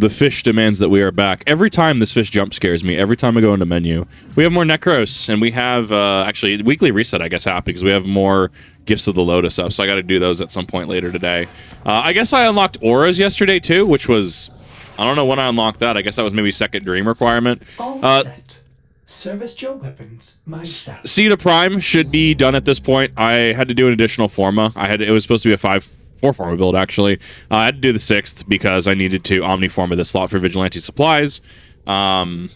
The fish demands that we are back. Every time this fish jump scares me. Every time I go into menu. We have more Necros, and we have, actually, weekly reset, I guess, happened because we have more Gifts of the Lotus up, so I got to do those at some point later today. I guess I unlocked auras yesterday, too, which was... I don't know when I unlocked that. I guess that was maybe second dream requirement. Service your weapons. Ceta Prime should be done at this point. I had to do an additional Forma. It was supposed to be a 4 Forma build, actually. I had to do the 6th because I needed to Omni-Forma this slot for Vigilante supplies. But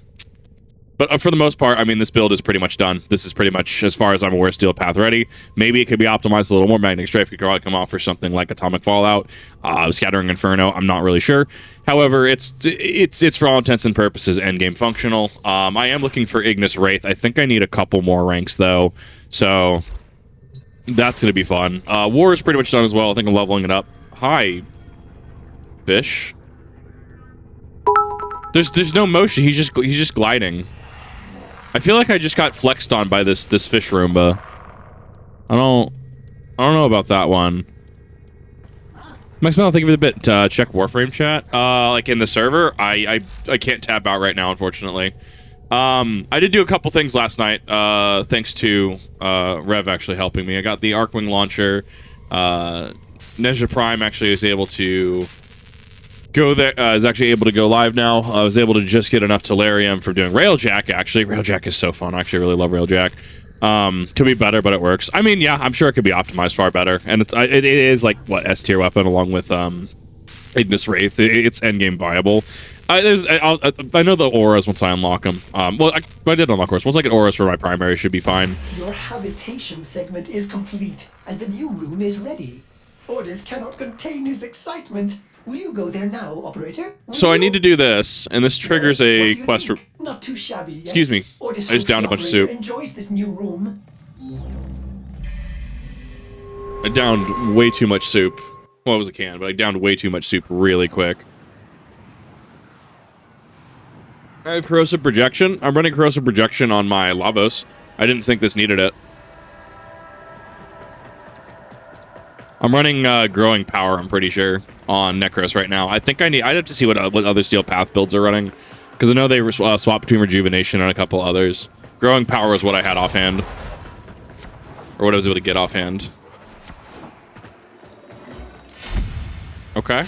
for the most part, I mean, this build is pretty much done. This is pretty much, as far as I'm aware, Steel Path ready. Maybe it could be optimized a little more. Magnetic Strafe could probably come off for something like Atomic Fallout, Scattering Inferno. I'm not really sure. However, it's for all intents and purposes endgame functional. I am looking for Ignis Wraith. I think I need a couple more ranks, though. So that's going to be fun. War is pretty much done as well. I think I'm leveling it up. Hi, fish. There's no motion. He's just gliding. I feel like I just got flexed on by this fish Roomba. I don't know about that one. Max Mel, thank you for the bit. Check Warframe chat. Like in the server, I can't tab out right now, unfortunately. I did do a couple things last night, thanks to Rev actually helping me. I got the Arcwing launcher. Nezha Prime actually is able to go there, is actually able to go live now. I was able to just get enough Tellurium from doing Railjack, actually. Railjack is so fun. I actually really love Railjack. Could be better, but it works. I mean, yeah, I'm sure it could be optimized far better. And it is like, what, S-tier weapon along with Ignis Wraith. It's endgame viable. I know the auras once I unlock them. Well, I did unlock auras. Once I get auras for my primary, should be fine. Your habitation segment is complete, and the new room is ready. Orders cannot contain his excitement. Will you go there now, operator? So I need to do this, and this triggers a quest. Not too shabby. Yes. Excuse me. I just downed a bunch of soup. Enjoys this new room. I downed way too much soup. Well, it was a can, but I downed way too much soup really quick. I have corrosive projection. I'm running corrosive projection on my Lavos. I didn't think this needed it. I'm running growing power, I'm pretty sure, on Necros right now. I think I'd have to see what other Steel Path builds are running, because I know they swap between Rejuvenation and a couple others. Growing power is what I had offhand, or what I was able to get offhand. Okay.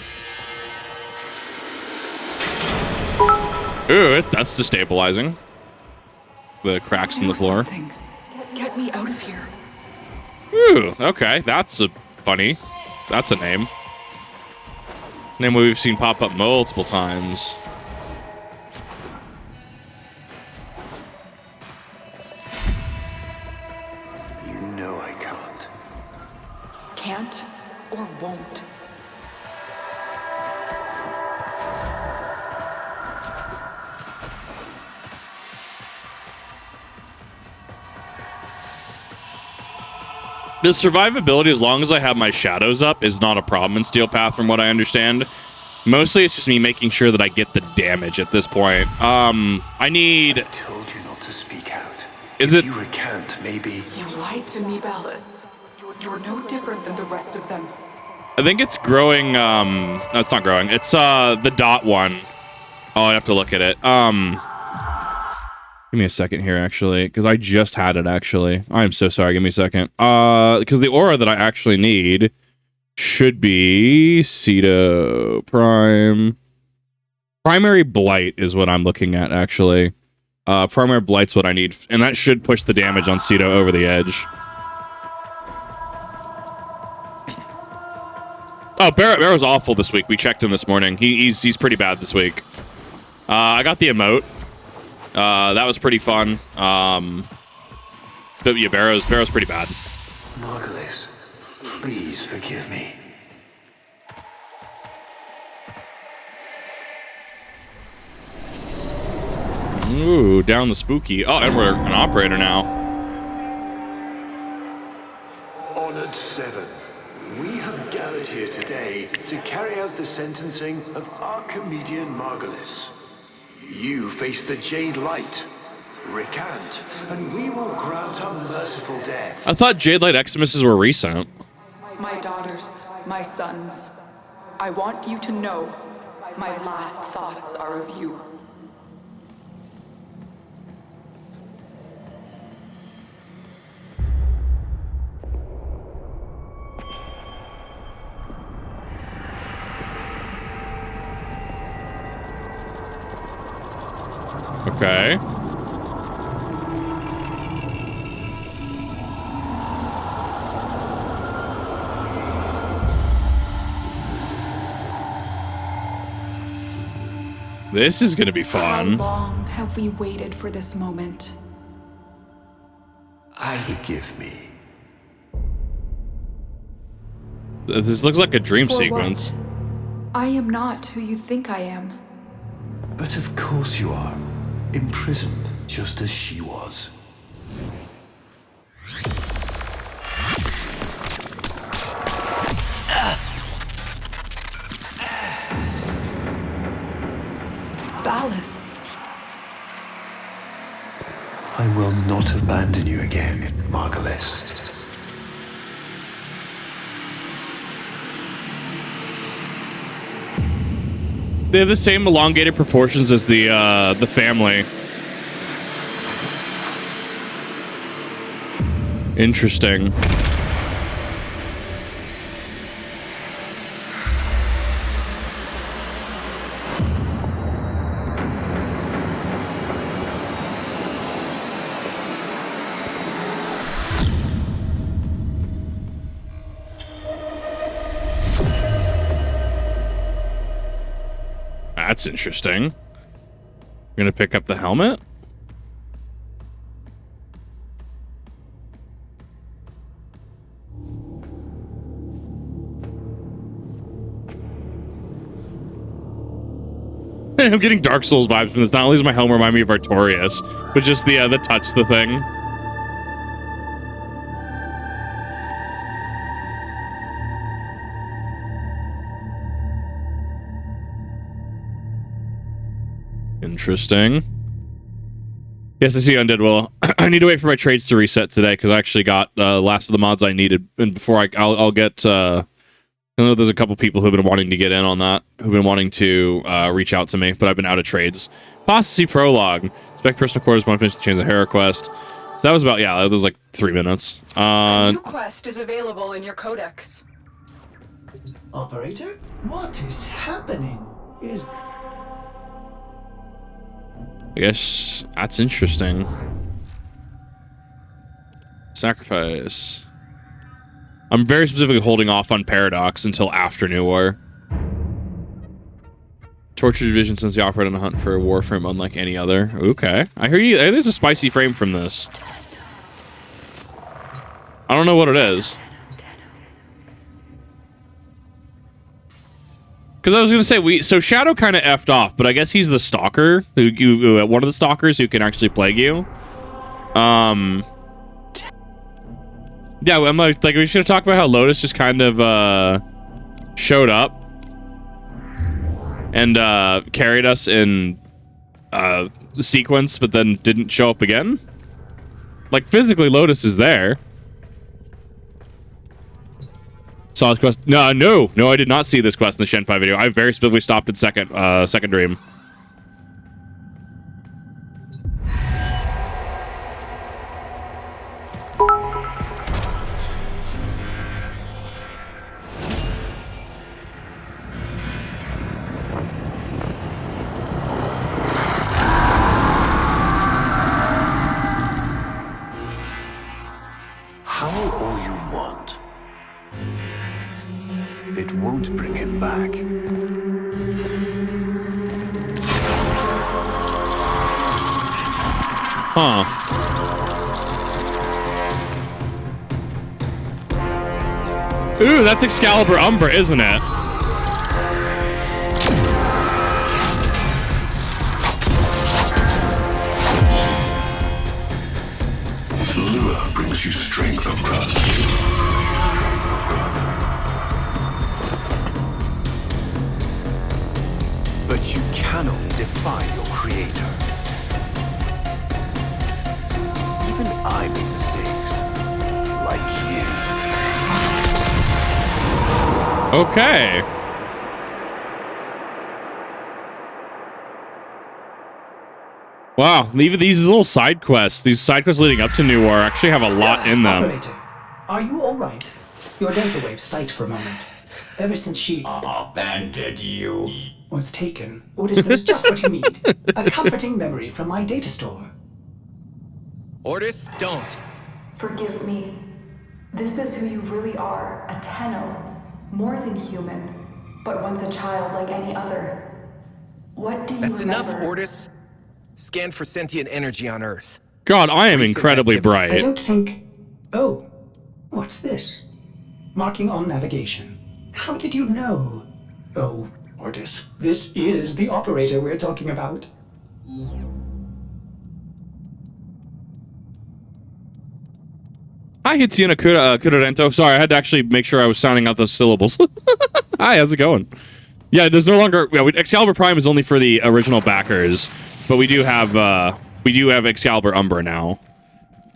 Ooh, that's destabilizing. The cracks in the floor. Get me out of here. Ooh, okay, that's funny. That's a name. Name we've seen pop up multiple times. You know I can't. Can't or won't. The survivability, as long as I have my shadows up, is not a problem in Steel Path, from what I understand. Mostly, it's just me making sure that I get the damage at this point. I need... I told you not to speak out. Is if it... you recant, maybe... You lied to me, Ballas. You're no different than the rest of them. I think it's growing, no, it's not growing. It's, the dot one. Oh, I have to look at it. Give me a second here, actually, because I just had it, actually. I'm so sorry. Give me a second. Because the aura that I actually need should be Ceto Prime. Primary Blight is what I'm looking at, actually. Primary Blight's what I need, and that should push the damage on Ceto over the edge. Oh, Barrow's awful this week. We checked him this morning. He's pretty bad this week. I got the emote. That was pretty fun. But yeah, Barrow's pretty bad. Margulis, please forgive me. Ooh, down the spooky. Oh, and we're an operator now. Honored Seven, we have gathered here today to carry out the sentencing of Archimedean Margulis. You face the Jade Light. Recant, and we will grant a merciful death. I thought Jade Light Eximuses were recent. My daughters, my sons, I want you to know My last thoughts are of you. Okay. This is gonna be fun. How long have we waited for this moment? Forgive me. This looks like a dream For sequence. what? I am not who you think I am. But of course you are. Imprisoned, just as she was. Ballas. I will not abandon you again, Margulis. They have the same elongated proportions as the family. Interesting. That's interesting. We're gonna pick up the helmet. I'm getting Dark Souls vibes from this. Not only does my helmet remind me of Artorias, but just the touch the thing. Interesting. Yes, I see Undead Will. I need to wait for my trades to reset today because I actually got last of the mods I needed, and before I'll get. I know there's a couple people who've been wanting to get in on that, who've been wanting to reach out to me, but I've been out of trades. Apostasy Prologue. Spec personal quarters, one finish the Chains of Hera quest. So that was about, yeah, that was like 3 minutes. A new quest is available in your codex. Operator, what is happening? I guess that's interesting. Sacrifice. I'm very specifically holding off on Paradox until after New War. Torture Division sends the operator on a hunt for a Warframe unlike any other. Okay. I hear you. There's a spicy frame from this. I don't know what it is. Because I was going to say, so Shadow kind of effed off, but I guess he's the stalker, one of the stalkers who can actually plague you. Yeah, I'm like we should have talked about how Lotus just kind of showed up and carried us in sequence, but then didn't show up again. Like, physically, Lotus is there. Saw this quest. No, I did not see this quest in the Shenpai video. I very specifically stopped at second dream. It won't bring him back. Huh. Ooh, that's Excalibur Umbra, isn't it? Lure brings you strength, Umbra. But you cannot defy your creator. Even I make mistakes. Like you. Okay. Wow, even these little side quests, these side quests leading up to New War actually have a lot in them. Operator, are you all right? Your data wave spiked for a moment. Ever since she Abandoned you. was taken, Ordis knows just what you need. A comforting memory from my data store. Ordis, don't. Forgive me. This is who you really are, a Tenno. More than human, but once a child like any other. What do you That's remember? enough, Ordis. Scan for sentient energy on Earth. God, I am incredibly I bright. don't think... Oh, what's this? Marking on navigation. How did you know? Oh, Ordis, this is the operator we're talking about. Hi, Hitsuna Kurarento. Sorry, I had to actually make sure I was sounding out those syllables. Hi, how's it going? Yeah, there's no longer... Yeah, Excalibur Prime is only for the original backers, but we do have Excalibur Umbra now,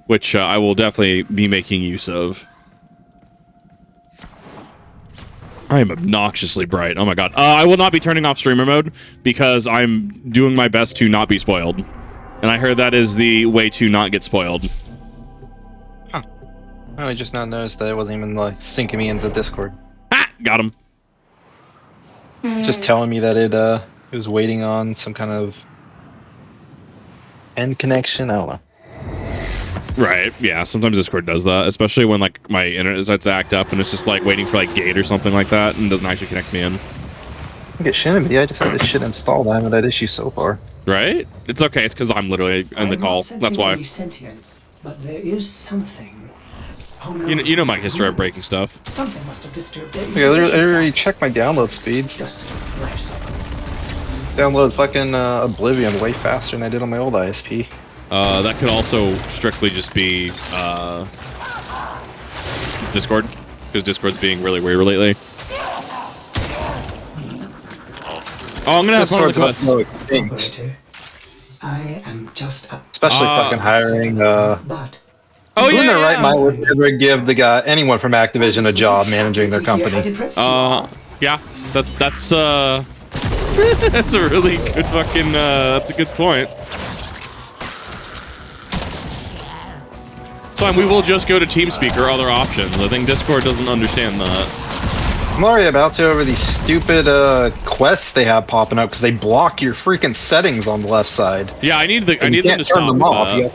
which I will definitely be making use of. I am obnoxiously bright. Oh my god. I will not be turning off streamer mode because I'm doing my best to not be spoiled. And I heard that is the way to not get spoiled. Huh. I just now noticed that it wasn't even like syncing me into Discord. Ah! Got him. Just telling me that it was waiting on some kind of end connection. I don't know. Right, yeah, sometimes Discord does that, especially when like my internet decides to act up and it's just like waiting for like gate or something like that and doesn't actually connect me in. I get Shinobity, I just had this shit installed. I haven't had issues so far. Right? It's okay, it's because I'm literally in the call. That's why. Sentience, but there is something. Oh, no. You know my history of breaking stuff. Something must have disturbed their Okay, I already sites. checked my download speeds. Just life cycle. Download fucking Oblivion way faster than I did on my old ISP. That could also strictly just be Discord, because Discord's being really weird lately. Oh, I'm gonna have fun with the quest. Operator, I am just a... Especially fucking hiring But... Oh Doing yeah, the right yeah. mind would never give the guy anyone from Activision a job managing their company. Yeah, that's that's a really good fucking that's a good point. It's fine, we will just go to TeamSpeak or other options. I think Discord doesn't understand that. I'm already about to over these stupid quests they have popping up because they block your freaking settings on the left side. Yeah, I need them to turn stop them with off. that.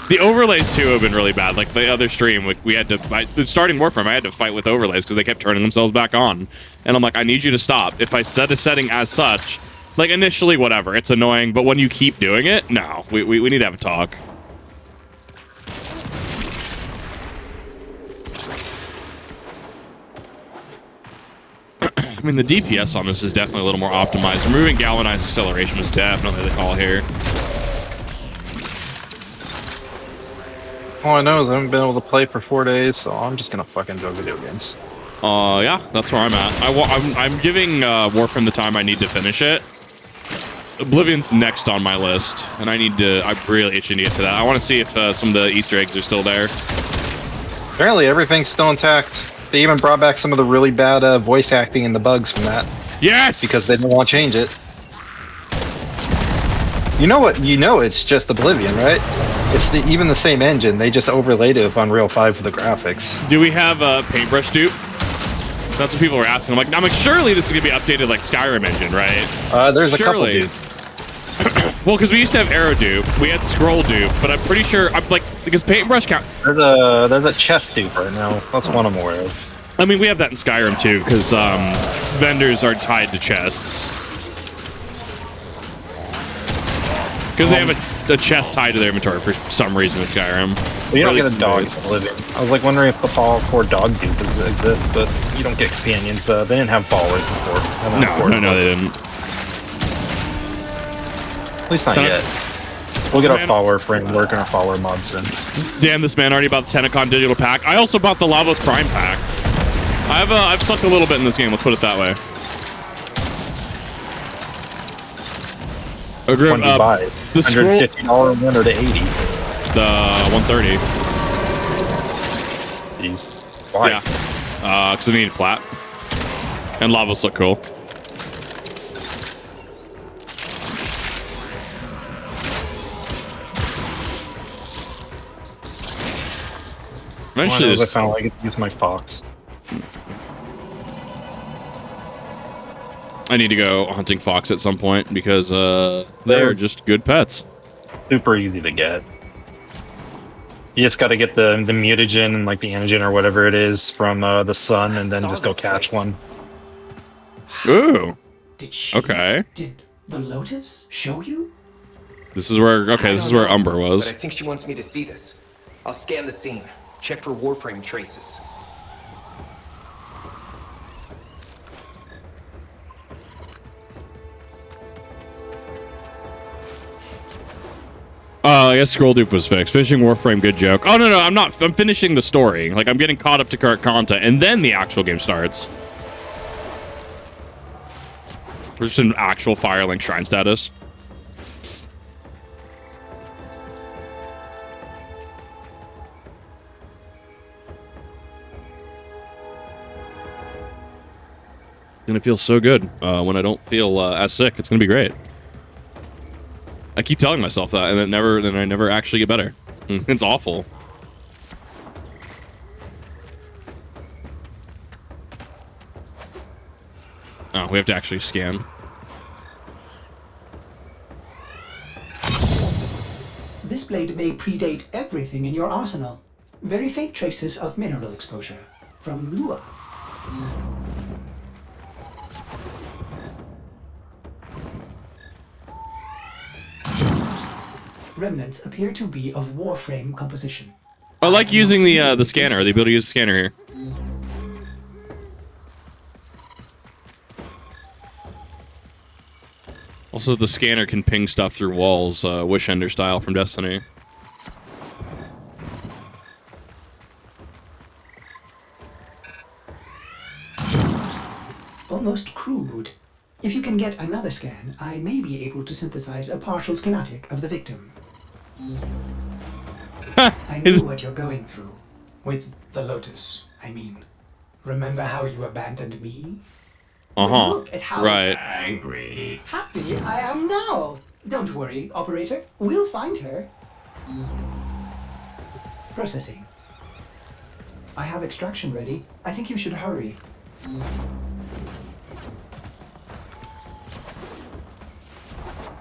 The overlays too have been really bad. Like the other stream, we had to starting Warframe. I had to fight with overlays because they kept turning themselves back on, and I'm like, I need you to stop. If I set a setting as such, like initially, whatever, it's annoying, but when you keep doing it, no, we need to have a talk. I mean, the DPS on this is definitely a little more optimized. Removing galvanized acceleration was definitely the call here. All I know is I haven't been able to play for 4 days, so I'm just gonna fucking enjoy video games. Yeah, that's where I'm at. I'm giving Warframe the time I need to finish it. Oblivion's next on my list, and I'm really itching to get to that. I want to see if some of the Easter eggs are still there. Apparently everything's still intact. They even brought back some of the really bad voice acting and the bugs from that. Yes! Because they didn't want to change it. You know what? You know it's just Oblivion, right? It's even the same engine. They just overlaid it with Unreal 5 for the graphics. Do we have a paintbrush dupe? That's what people were asking. I'm like, surely this is gonna be updated like Skyrim engine, right? There's surely. A couple dupe. Well, because we used to have arrow dupe, we had scroll dupe, but I'm pretty sure because paintbrush count. There's a chest dupe right now. That's one I'm aware of. I mean, we have that in Skyrim too, because vendors are tied to chests. Because they have a chest tied to their inventory for some reason in Skyrim. Well, you don't get a dog in Oblivion. I was like wondering if the Power Dog dupe exists, but you don't get companions. They didn't have followers before. No, they didn't. At least not yet. We'll get our follower framework and our follower mods in. Damn, this man already bought the Tenacon digital pack. I also bought the Lavos Prime pack. I've sucked a little bit in this game. Let's put it that way. When do you buy? The $150 one or the 80? The 130. Jeez. Why? Yeah. Because I needed plat. And Lavos look cool. Eventually, I found like I get to use my fox. I need to go hunting fox at some point because they're just good pets. Super easy to get. You just got to get the mutagen and like the antigen or whatever it is from the sun, and then just go catch one. Ooh. Did she? Okay. Did the Lotus show you? This is where this is where Umber was. But I think she wants me to see this. I'll scan the scene, check for Warframe traces. I guess scroll dupe was fixed. Fishing Warframe, good joke. Oh, no, I'm not. I'm finishing the story. Like, I'm getting caught up to current content, and then the actual game starts. We're just in actual Firelink Shrine status. It's gonna feel so good when I don't feel as sick. It's gonna be great. I keep telling myself that, and then I never actually get better. It's awful. Oh, we have to actually scan. This blade may predate everything in your arsenal. Very faint traces of mineral exposure. From Lua. Remnants appear to be of Warframe composition. I like using the scanner, the ability to use the scanner here. Also, the scanner can ping stuff through walls, Wishender style from Destiny. Almost crude. If you can get another scan, I may be able to synthesize a partial schematic of the victim. I know what you're going through. With the Lotus, I mean. Remember how you abandoned me? Look at how Angry. happy I am now. Don't worry, operator. We'll find her. Processing. I have extraction ready. I think you should hurry.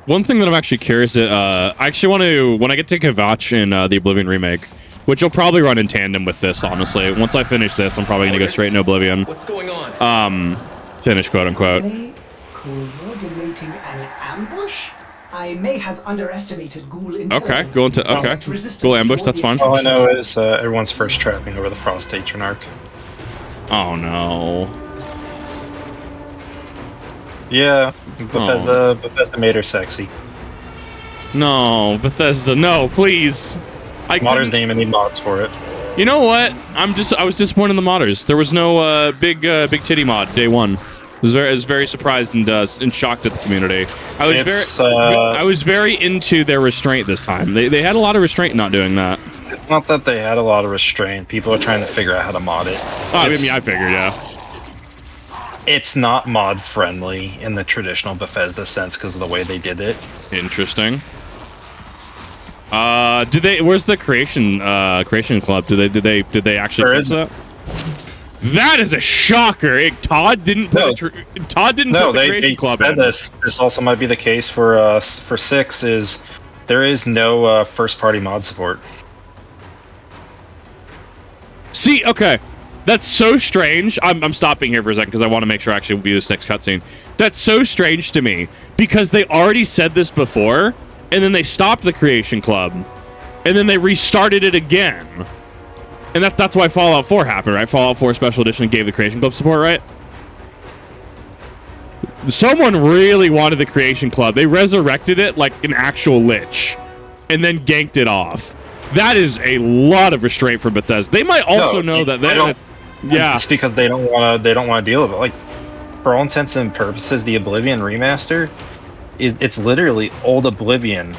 One thing that I'm actually curious at, I actually want to, when I get to Kavach in the Oblivion remake, which will probably run in tandem with this, honestly. Once I finish this, I'm probably going to go straight into Oblivion. What's going on? Finish, quote unquote. They coordinating an ambush? I may have underestimated ghoul intelligence. Okay, go into, okay. Ghoul ambush, that's fine. All I know is everyone's first trapping over the Frost Atronarch. Oh no. Yeah, Bethesda made her sexy. No, Bethesda, no, please. Modders didn't even need mods for it. You know what? I was disappointed in the modders. There was no big titty mod day one. I was very surprised and shocked at the community. I was very into their restraint this time. They had a lot of restraint not doing that. It's not that they had a lot of restraint. People are trying to figure out how to mod it. Oh, I mean, I figured, yeah. It's not mod friendly in the traditional Bethesda sense because of the way they did it. Interesting. Where's the creation club? Did they actually fix that? That is a shocker. Todd didn't put the creation club in. This also might be the case for 6 is there is no first party mod support. See, okay. That's so strange. I'm stopping here for a second because I want to make sure I actually view this next cutscene. That's so strange to me because they already said this before, and then they stopped the Creation Club, and then they restarted it again. And that's why Fallout 4 happened, right? Fallout 4 Special Edition gave the Creation Club support, right? Someone really wanted the Creation Club. They resurrected it like an actual lich, and then ganked it off. That is a lot of restraint for Bethesda. They might also know that they don't. Yeah, it's because they don't want to deal with it. Like, for all intents and purposes, the Oblivion remaster, it's literally old Oblivion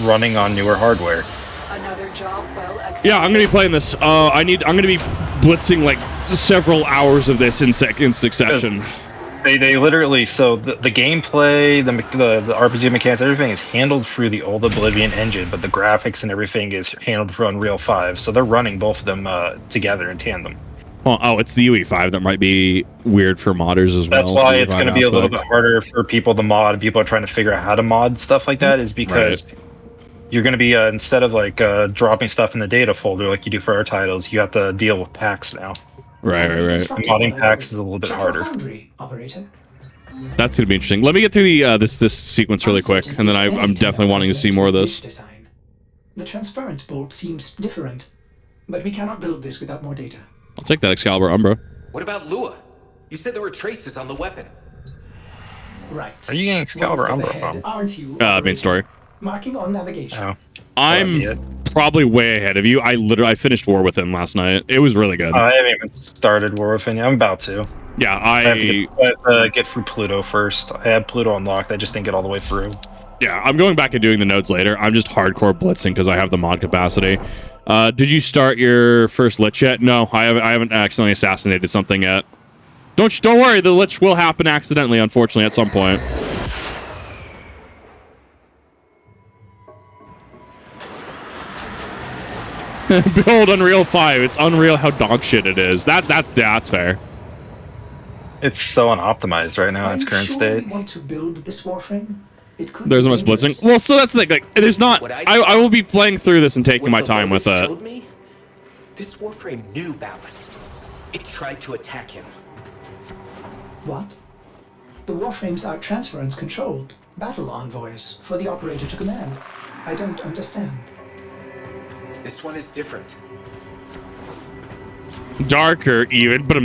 running on newer hardware. Another job well executed. Yeah, I'm gonna be playing this. I'm gonna be blitzing like several hours of this in succession. They literally, so the gameplay, the RPG mechanics, everything is handled through the old Oblivion engine, but the graphics and everything is handled through Unreal 5. So they're running both of them together in tandem. Well, oh, it's the UE5 that might be weird for modders as well. That's why it's going to be a little aspect. bit harder for people to mod. People are trying to figure out how to mod stuff like that, is because you're going to be, instead of like dropping stuff in the data folder like you do for our titles, you have to deal with packs now. Right. Modding packs is a little bit harder. That's gonna be interesting. Let me get through the this sequence really quick, and then I'm definitely wanting to see more of this. The transference bolt seems different, but we cannot build this without more data. I'll take that Excalibur Umbra. What about Lua? You said there were traces on the weapon. Right. Are you getting Excalibur Umbra from? Aren't you? Main story. Marking on navigation. Oh. I'm probably way ahead of you. I finished War Within last night. It was really good. I haven't even started War Within yet. I'm about to. Yeah, I have to get through Pluto first. I had Pluto unlocked. I just didn't get all the way through. Yeah, I'm going back and doing the notes later. I'm just hardcore blitzing because I have the mod capacity. Did you start your first lich yet? No, I haven't accidentally assassinated something yet. Don't worry, the lich will happen accidentally, unfortunately, at some point. Build Unreal 5. It's unreal how dog shit it is. That's fair. It's so unoptimized right now in its current state. Want to build this Warframe? There's no much blitzing. Well, so that's the thing. Like, there's not. I will be playing through this and taking my time with it. Showed me, this Warframe knew Ballas. It tried to attack him. What? The Warframes are transference controlled battle envoys for the operator to command. I don't understand. This one is different. Darker, even, but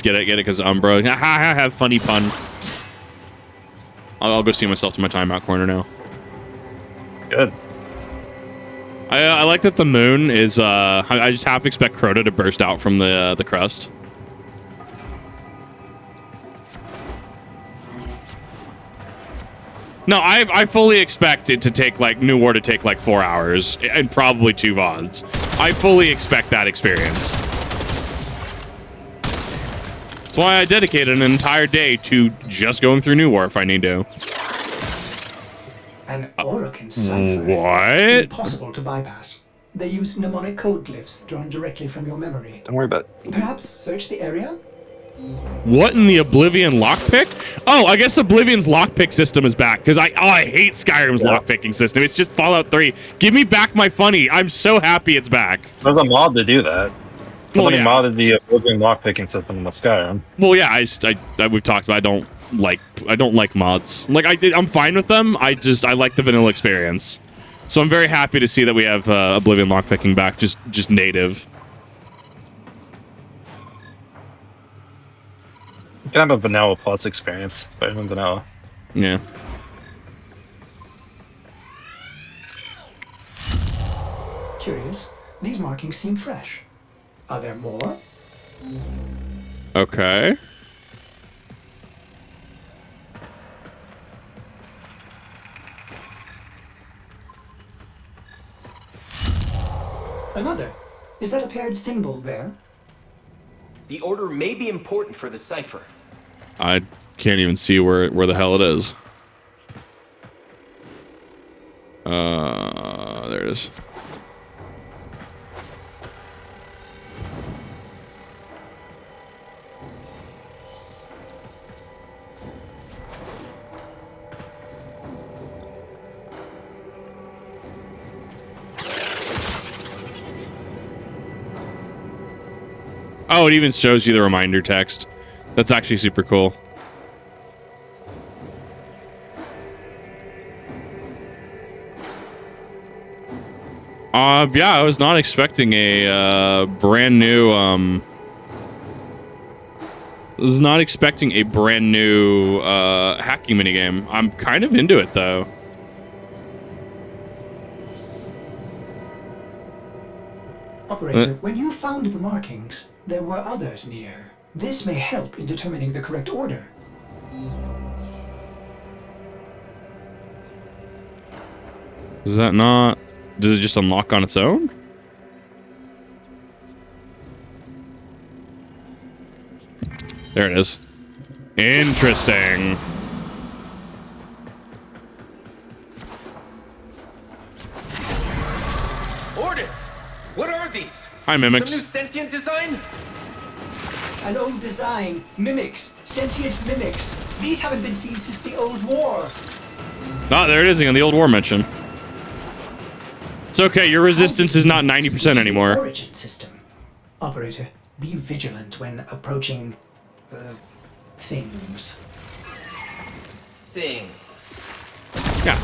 get it, because Umbra. Have funny pun. I'll go see myself to my timeout corner now. Good. I like that the moon is. I just half expect Crota to burst out from the crust. No, I fully expect it to take like New War to take like 4 hours and probably 2 VODs. I fully expect that experience. That's why I dedicated an entire day to just going through New War if I need to. An Orokin cipher. What? Impossible to bypass. They use mnemonic code glyphs drawn directly from your memory. Don't worry about it. Perhaps search the area? What in the Oblivion lockpick? Oh, I guess Oblivion's lockpick system is back, because I hate Skyrim's lockpicking system. It's just Fallout 3. Give me back my funny. I'm so happy it's back. There's a mod to do that. Somebody yeah. modded the Oblivion lockpicking system in the Skyrim. Well, yeah, we've talked about. I don't like mods. Like I'm fine with them. I like the vanilla experience. So I'm very happy to see that we have Oblivion lockpicking back, just native. You can have a vanilla plus experience, better than vanilla. Yeah. Curious. These markings seem fresh. Are there more? Okay. Another. Is that a paired symbol there? The order may be important for the cipher. I can't even see where the hell it is. There it is. Oh, it even shows you the reminder text. That's actually super cool. Yeah, I was not expecting a brand new hacking minigame. I'm kind of into it though. Operator, when you found the markings, there were others near. This may help in determining the correct order. Is that not... Does it just unlock on its own? There it is. Interesting. Ordis! What are these? Hi, Mimics. Some new sentient design? An old design. Mimics. Sentient mimics. These haven't been seen since the old war. Ah, there it is again, the old war mention. It's okay, your resistance is not 90% anymore. Origin system. Operator, be vigilant when approaching things. Things. Yeah.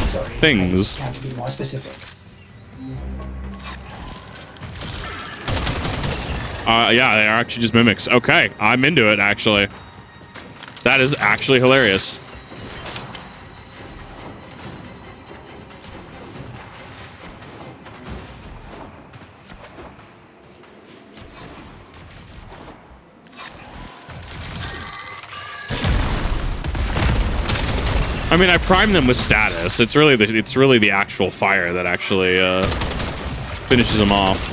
Sorry, Things. I can't be more specific. Yeah, they are actually just mimics. Okay, I'm into it, actually. That is actually hilarious. I mean, I primed them with status. It's really the actual fire that actually finishes them off.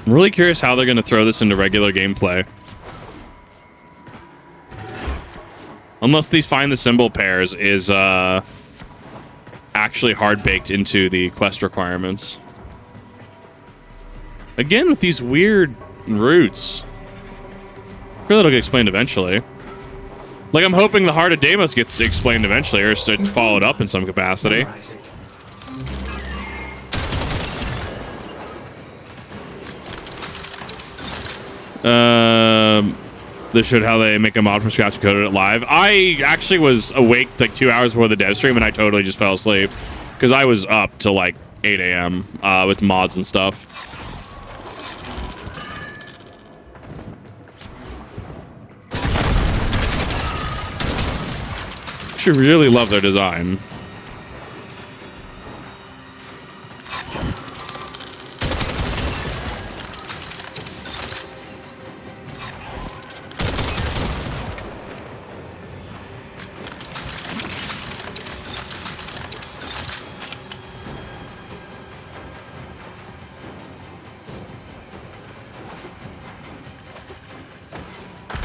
I'm really curious how they're going to throw this into regular gameplay. Unless these find the symbol pairs is actually hard baked into the quest requirements. Again, with these weird routes. Really, it'll get explained eventually. Like, I'm hoping the Heart of Deimos gets explained eventually, or followed up in some capacity. Memorize it. This showed how they make a mod from scratch and coded it live. I actually was awake like 2 hours before the dev stream, and I totally just fell asleep because I was up till like 8 a.m. With mods and stuff. Actually, really love their design.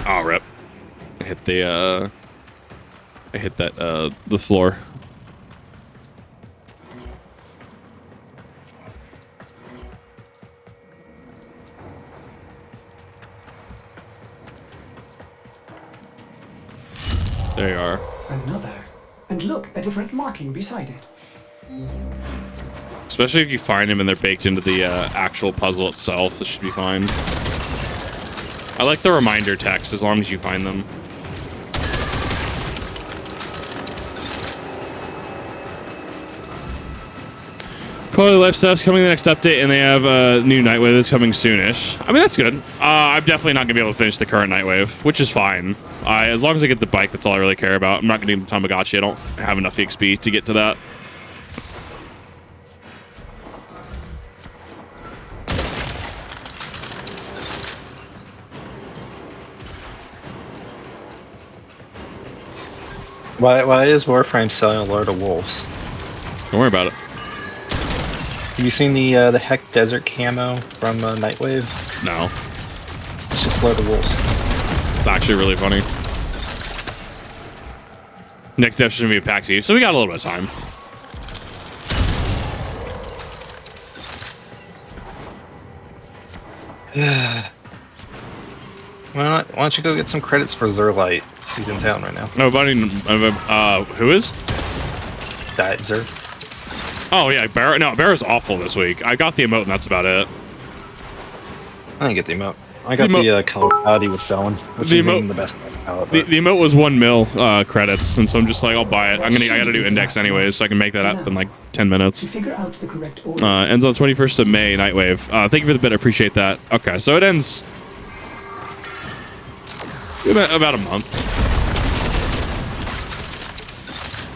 Oh, rip. I hit the, I hit that, the floor. There you are. Another. And look, a different marking beside it. Especially if you find them and they're baked into the, actual puzzle itself. This should be fine. I like the reminder text as long as you find them. Quality Life stuff's coming in the next update, and they have a new Nightwave that's coming soonish. I mean, that's good. I'm definitely not going to be able to finish the current Nightwave, which is fine. As long as I get the bike, that's all I really care about. I'm not going to need the Tamagotchi. I don't have enough XP to get to that. Why is Warframe selling a Lord of Wolves? Don't worry about it. Have you seen the Heck Desert camo from Nightwave? No. It's just Lord of Wolves. It's actually really funny. Next step should be a PAX Eve, so we got a little bit of time. Why don't you go get some credits for Zerlite? He's in town right now. Nobody. Who is? Diet Zer. Oh yeah, Bear. No, Bear is awful this week. I got the emote, and that's about it. I didn't get the emote. I got the color palette he was selling. The emote, the best palette. The emote was 1 mil credits, and so I'm just like, I'll buy it. I got to do index anyways, so I can make that up in like 10 minutes. To figure out the correct order. Ends on the 21st of May, Nightwave. Thank you for the bit. I appreciate that. Okay, so it ends about a month.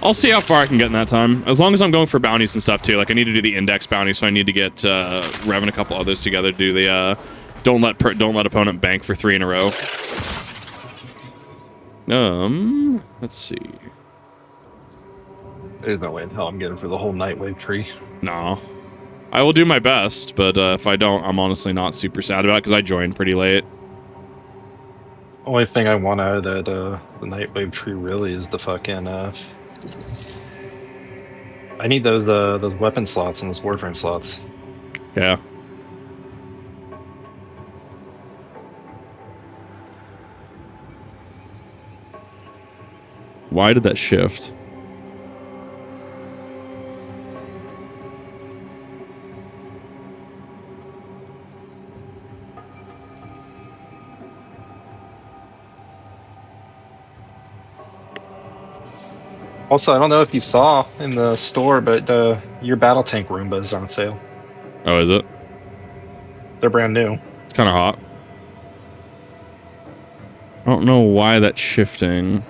I'll see how far I can get in that time. As long as I'm going for bounties and stuff too. Like I need to do the index bounty, so I need to get Rev and a couple others together to do the don't let opponent bank for 3 in a row. Let's see. There's no way in hell I'm getting for the whole Nightwave tree. No. I will do my best, but if I don't, I'm honestly not super sad about it because I joined pretty late. Only thing I want out of that the Nightwave tree really is the fucking I need those weapon slots and those Warframe slots. Yeah. Why did that shift? Also, I don't know if you saw in the store, but your battle tank Roombas is on sale. Oh, is it? They're brand new. It's kind of hot. I don't know why that's shifting.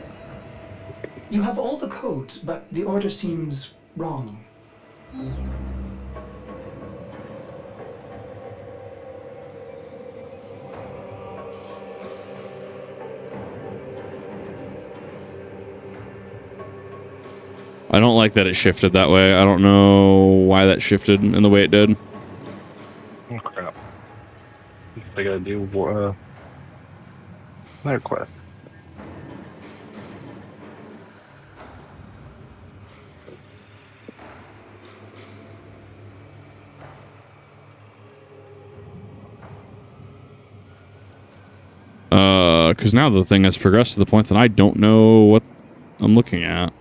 You have all the codes, but the order seems wrong. I don't like that it shifted that way. I don't know why that shifted in the way it did. Oh crap! I gotta do another quest. Because now the thing has progressed to the point that I don't know what I'm looking at.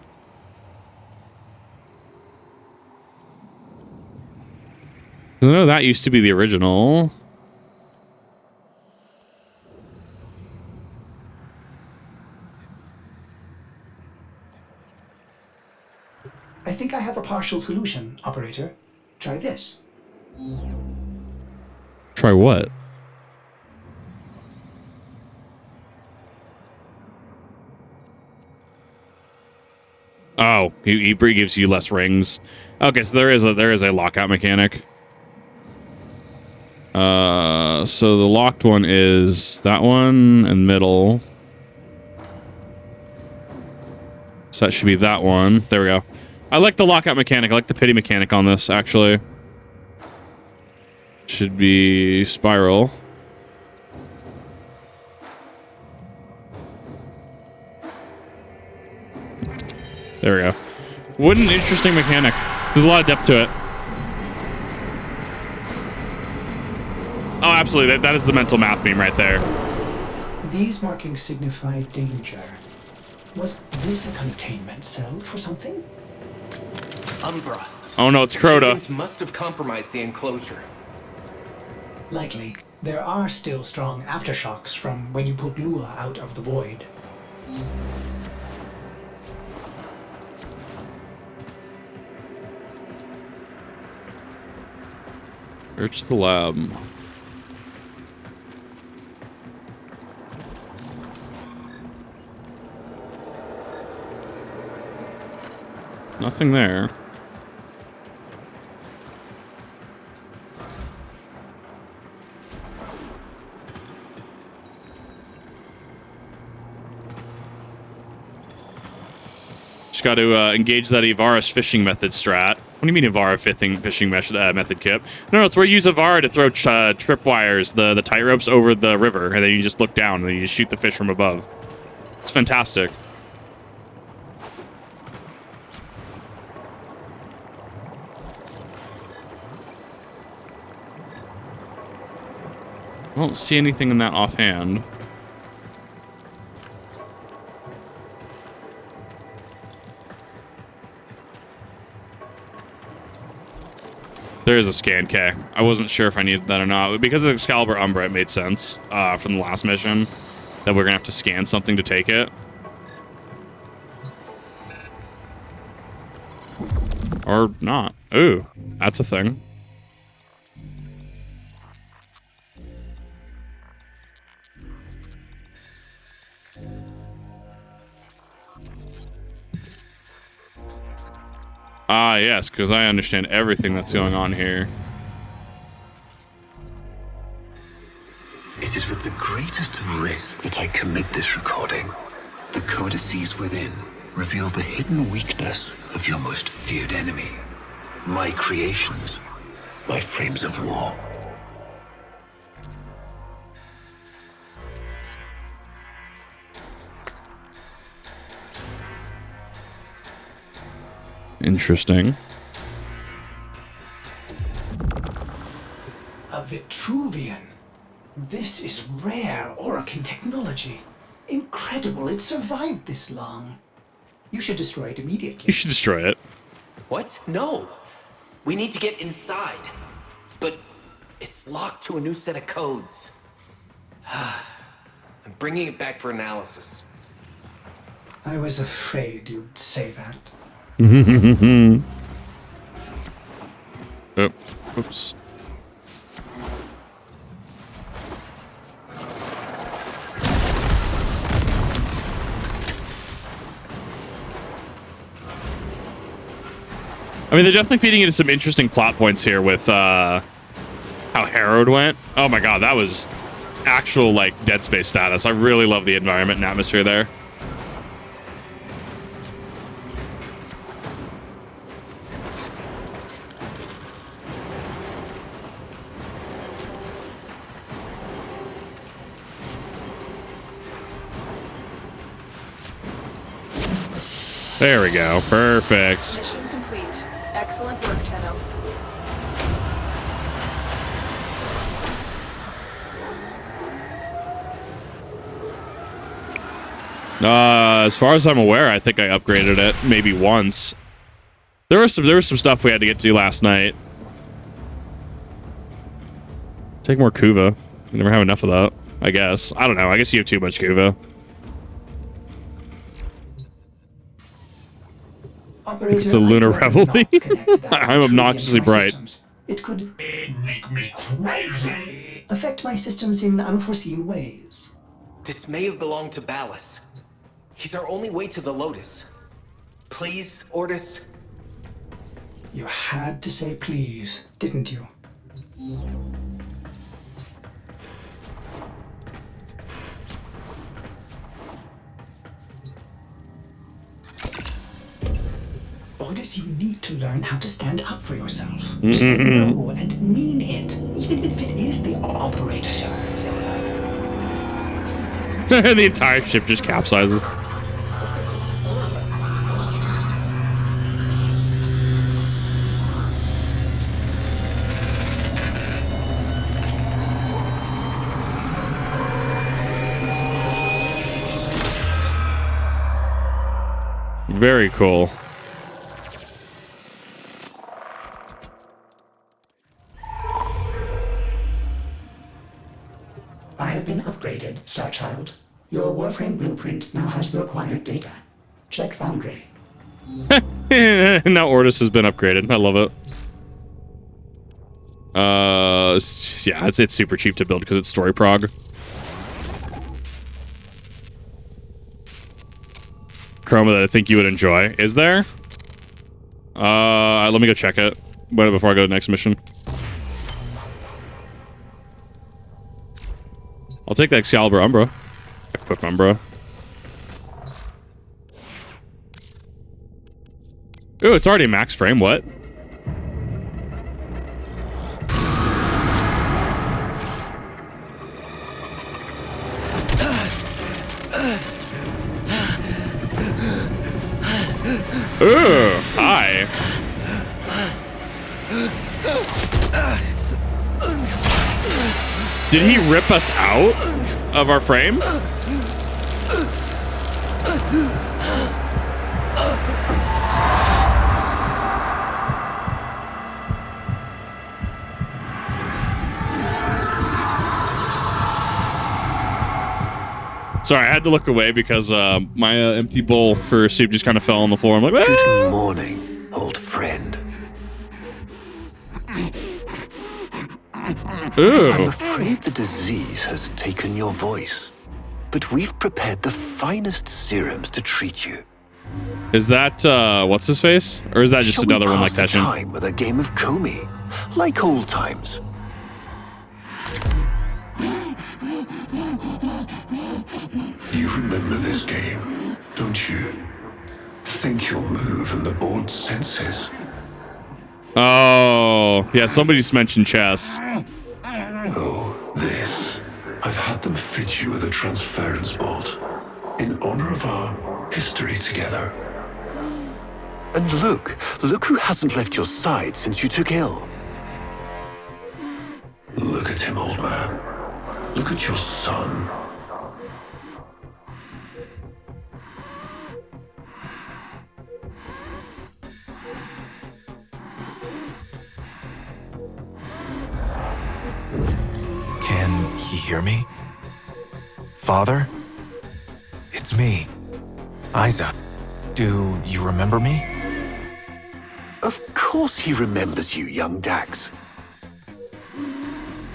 I know that used to be the original. I think I have a partial solution, operator. Try this. Try what? Oh, he gives you less rings. Okay, so there is a lockout mechanic. So the locked one is that one and middle. So that should be that one. There we go. I like the lockout mechanic. I like the pity mechanic on this, actually. Should be spiral. There we go. What an interesting mechanic. There's a lot of depth to it. Oh, absolutely. That is the mental math beam right there. These markings signify danger. Was this a containment cell for something? Umbra. Oh no, it's Crota. Humans must have compromised the enclosure. Likely. There are still strong aftershocks from when you put Lua out of the void. Search the lab. Nothing there. Just got to engage that Ivara's fishing method strat. What do you mean Ivara fishing method, Kip? No, it's where you use Ivara to throw tripwires, the tight ropes over the river, and then you just look down and then you just shoot the fish from above. It's fantastic. I don't see anything in that offhand. There is a scan K. I wasn't sure if I needed that or not. Because of Excalibur Umbra, it made sense from the last mission that we're going to have to scan something to take it. Or not. Ooh, that's a thing. Ah, yes, because I understand everything that's going on here. It is with the greatest of risk that I commit this recording. The codices within reveal the hidden weakness of your most feared enemy. My creations, my frames of war. Interesting. A Vitruvian. This is rare Orokin technology. Incredible it survived this long. You should destroy it immediately. You should destroy it. What? No. We need to get inside. But it's locked to a new set of codes. I'm bringing it back for analysis. I was afraid you'd say that. Oh, oops. I mean, they're definitely feeding into some interesting plot points here with how Harrowed went. Oh my god, that was actual, like, Dead Space status. I really love the environment and atmosphere there. There we go. Perfect. Mission complete. Excellent work, Tenno. As far as I'm aware, I think I upgraded it maybe once. There was some stuff we had to get to last night. Take more Kuva. You never have enough of that, I guess. I don't know. I guess you have too much Kuva. Operator, It's a lunar I revelry. cannot connect that I'm obnoxiously Vitruvian to my bright. systems. It could make me crazy. Affect my systems in unforeseen ways. This may have belonged to Ballas. He's our only way to the Lotus. Please, Ordis. You had to say please, didn't you? Ordis, you need to learn how to stand up for yourself. To say no and mean it, even if it is the operator. The entire ship just capsizes. Very cool. I have been upgraded, Starchild. Your Warframe blueprint now has the required data. Check Foundry. Now Ordis has been upgraded. I love it. Yeah, it's super cheap to build because it's story prog. Chroma that I think you would enjoy. Is there? Let me go check it before I go to the next mission. I'll take the Excalibur Umbra. Equip Umbra. Ooh, it's already max frame. What? Ooh, hi. Did he rip us out of our frame? Sorry, I had to look away because my empty bowl for soup just kind of fell on the floor. I'm like, "Ah!" Good morning, old friend. Ooh. I'm afraid the disease has taken your voice, but we've prepared the finest serums to treat you. Is that, what's his face? Or is that just Shall we another one like pass the Teshin? time with a game of Komi, like old times? You remember this game, don't you? think you'll move in the board's senses. Oh, yeah, somebody's mentioned chess. Oh, this. I've had them fit you with a transference bolt in honor of our history together. And look who hasn't left your side since you took ill. Look at him, old man. Look at your son. Can he hear me? Father? It's me, Isa. Do you remember me? Of course he remembers you, young Dax.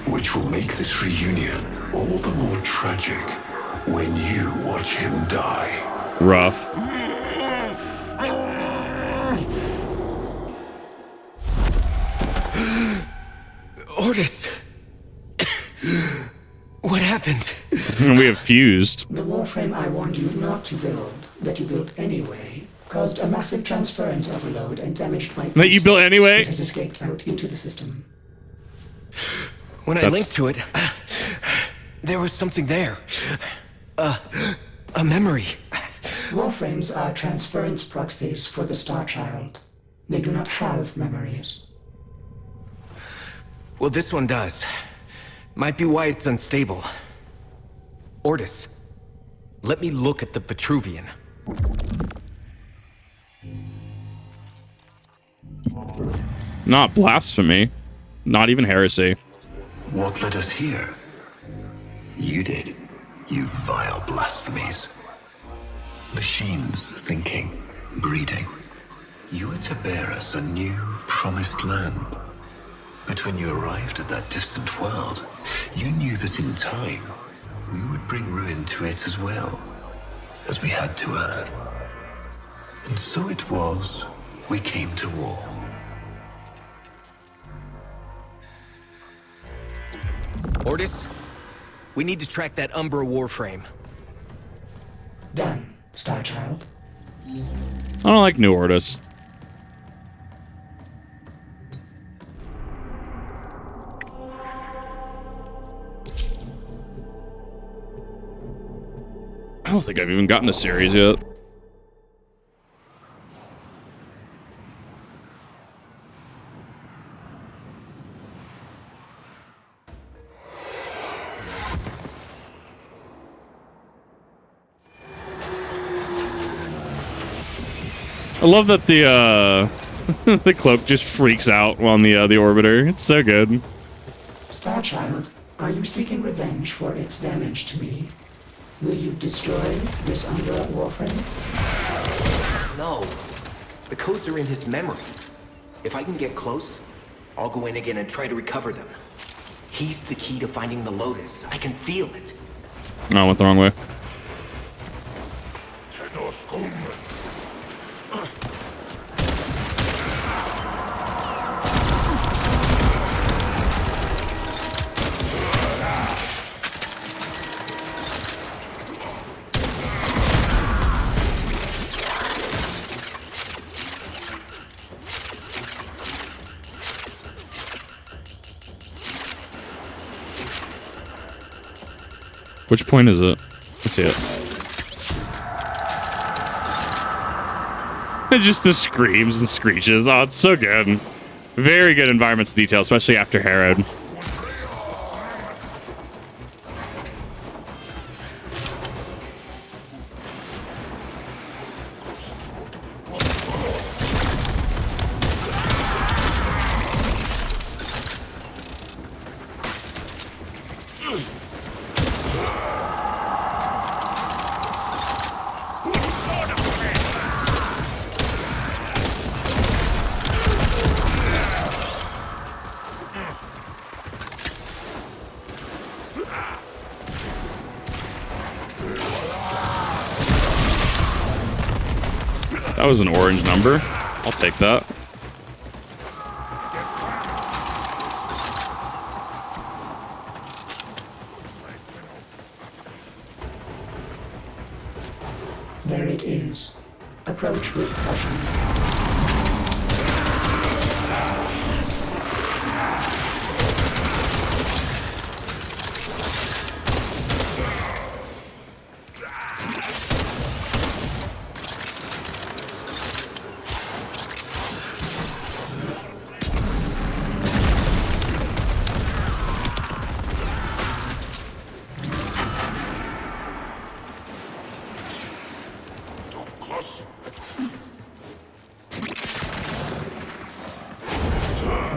Which will make this reunion all the more tragic when you watch him die. Rough. Ordis! What happened? We have fused. The Warframe I warned you not to build, that you built anyway, caused a massive transference overload and damaged my... That you built anyway? It has escaped out into the system. When I linked to it, there was something there. A memory. Warframes are transference proxies for the Star Child. They do not have memories. Well, this one does. Might be why it's unstable. Ordis, let me look at the Vitruvian. Not blasphemy. Not even heresy. What led us here? You did, you vile blasphemies. Machines thinking, breeding. You were to bear us a new, promised land. But when you arrived at that distant world, you knew that in time, we would bring ruin to it as well, as we had to Earth. And so it was, we came to war. Ordis, we need to track that Umbra Warframe. Done, Star Child. I don't like New Ordis. I don't think I've even gotten a series yet. I love that the the cloak just freaks out on the orbiter. It's so good. Star Child, are you seeking revenge for its damage to me? Will you destroy this Umbra Warframe? No. The codes are in his memory. If I can get close, I'll go in again and try to recover them. He's the key to finding the Lotus. I can feel it. Oh, I went the wrong way. Which point is it? Let's see it. It just the screams and screeches. Oh, it's so good. Very good environmental detail, especially after Herod. That was an orange number. I'll take that. There it is. A approach with caution.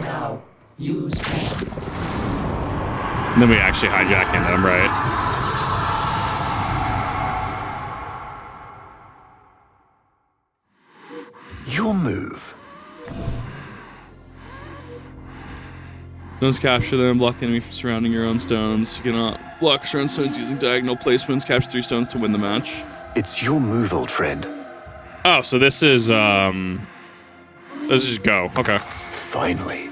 Now, use And then we actually hijacking them, right? Your move. Stones capture them, block the enemy from surrounding your own stones. You cannot block surround stones using diagonal placements. Capture 3 stones to win the match. It's your move, old friend. Oh, so this is let's just go. Okay. Finally.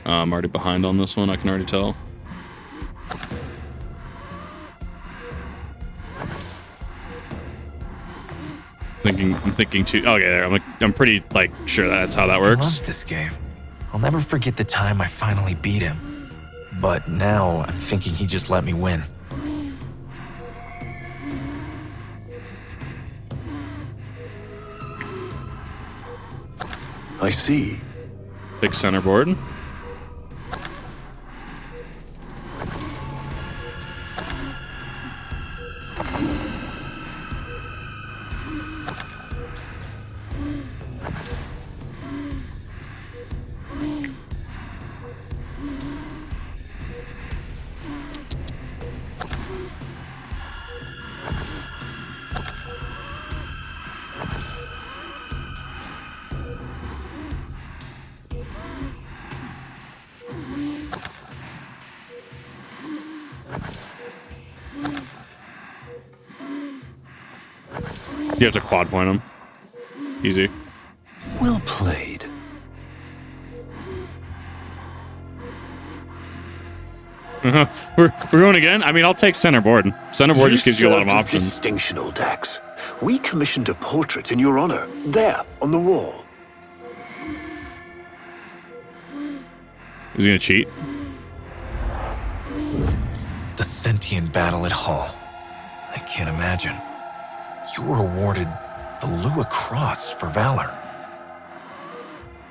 I'm already behind on this one, I can already tell. I'm thinking too. Okay, there. I'm pretty like sure that's how that I works. love this game. I'll never forget the time I finally beat him. But now I'm thinking he just let me win. I see. Big center board. You have to quad point him. Easy. Well played. We're going again? I mean, I'll take center board. Center board just gives you a lot of served as options. Distinction, old Dax. We commissioned a portrait in your honor, there, on the wall. Is he gonna cheat? The sentient battle at Hull. I can't imagine. You were awarded the Lua Cross for valor.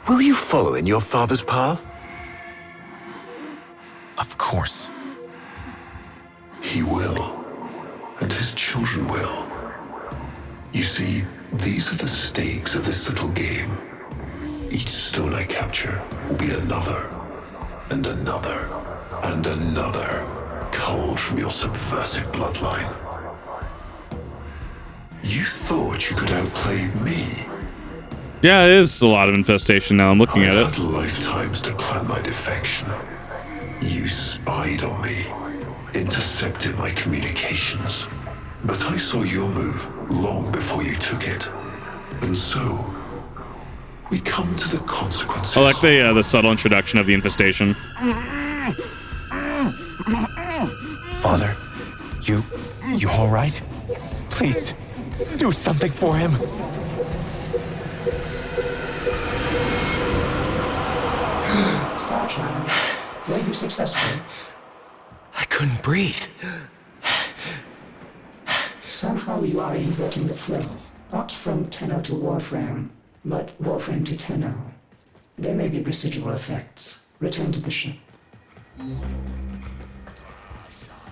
Will you follow in your father's path? Of course. He will, and his children will. You see, these are the stakes of this little game. Each stone I capture will be another, and another, and another, culled from your subversive bloodline. You thought you could outplay me? Yeah, it is a lot of infestation now. I'm looking at I've it. had lifetimes to plan my defection. You spied on me, intercepted my communications. But I saw your move long before you took it. And so, we come to the consequences. I like the subtle introduction of the infestation. Father, you all right? Please, do something for him. Star Child, were you successful? I couldn't breathe. Somehow you are inverting the flow. Not from Tenno to Warframe, but Warframe to Tenno. There may be residual effects. Return to the ship.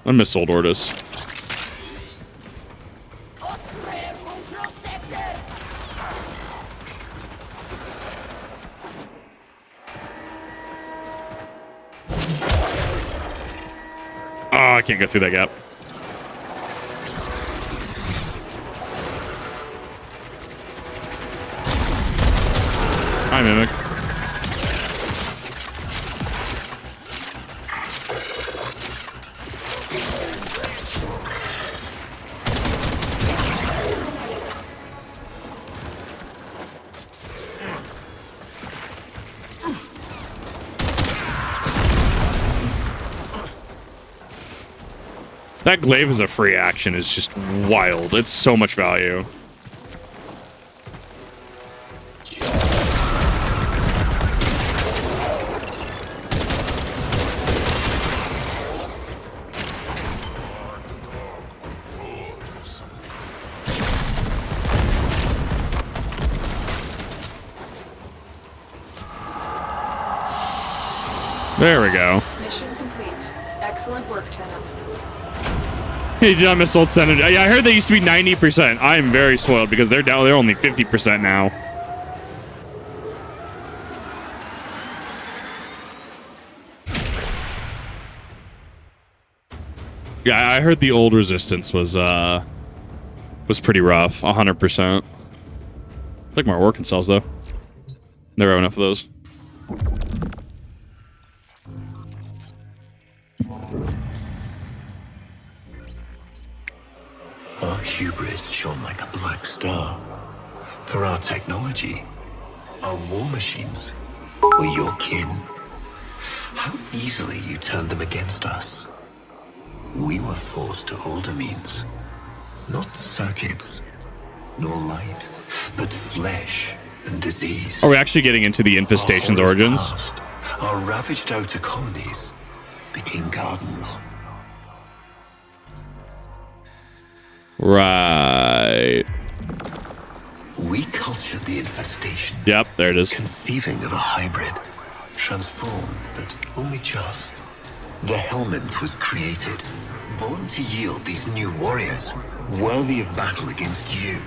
I miss old Ordis. Oh, I can't get through that gap. Hi, Mimic. That glaive as a free action is just wild. It's so much value. There we go. Mission complete. Excellent work, Tenno. Hey, did I miss old Senator? Yeah, I heard they used to be 90%. I am very spoiled because they're down. They're only 50% now. Yeah, I heard the old Resistance was pretty rough. 100%. Like more Orkin cells though. Never have enough of those. Our hubris shone like a black star. For our technology, our war machines were your kin. How easily you turned them against us. We were forced to older means. Not circuits, nor light, but flesh and disease. Are we actually getting into the infestation's origins? Past, our ravaged outer colonies became gardens. Right. We cultured the infestation. Yep, there it is. Conceiving of a hybrid, transformed, but only just. The Helminth was created, born to yield these new warriors, worthy of battle against you,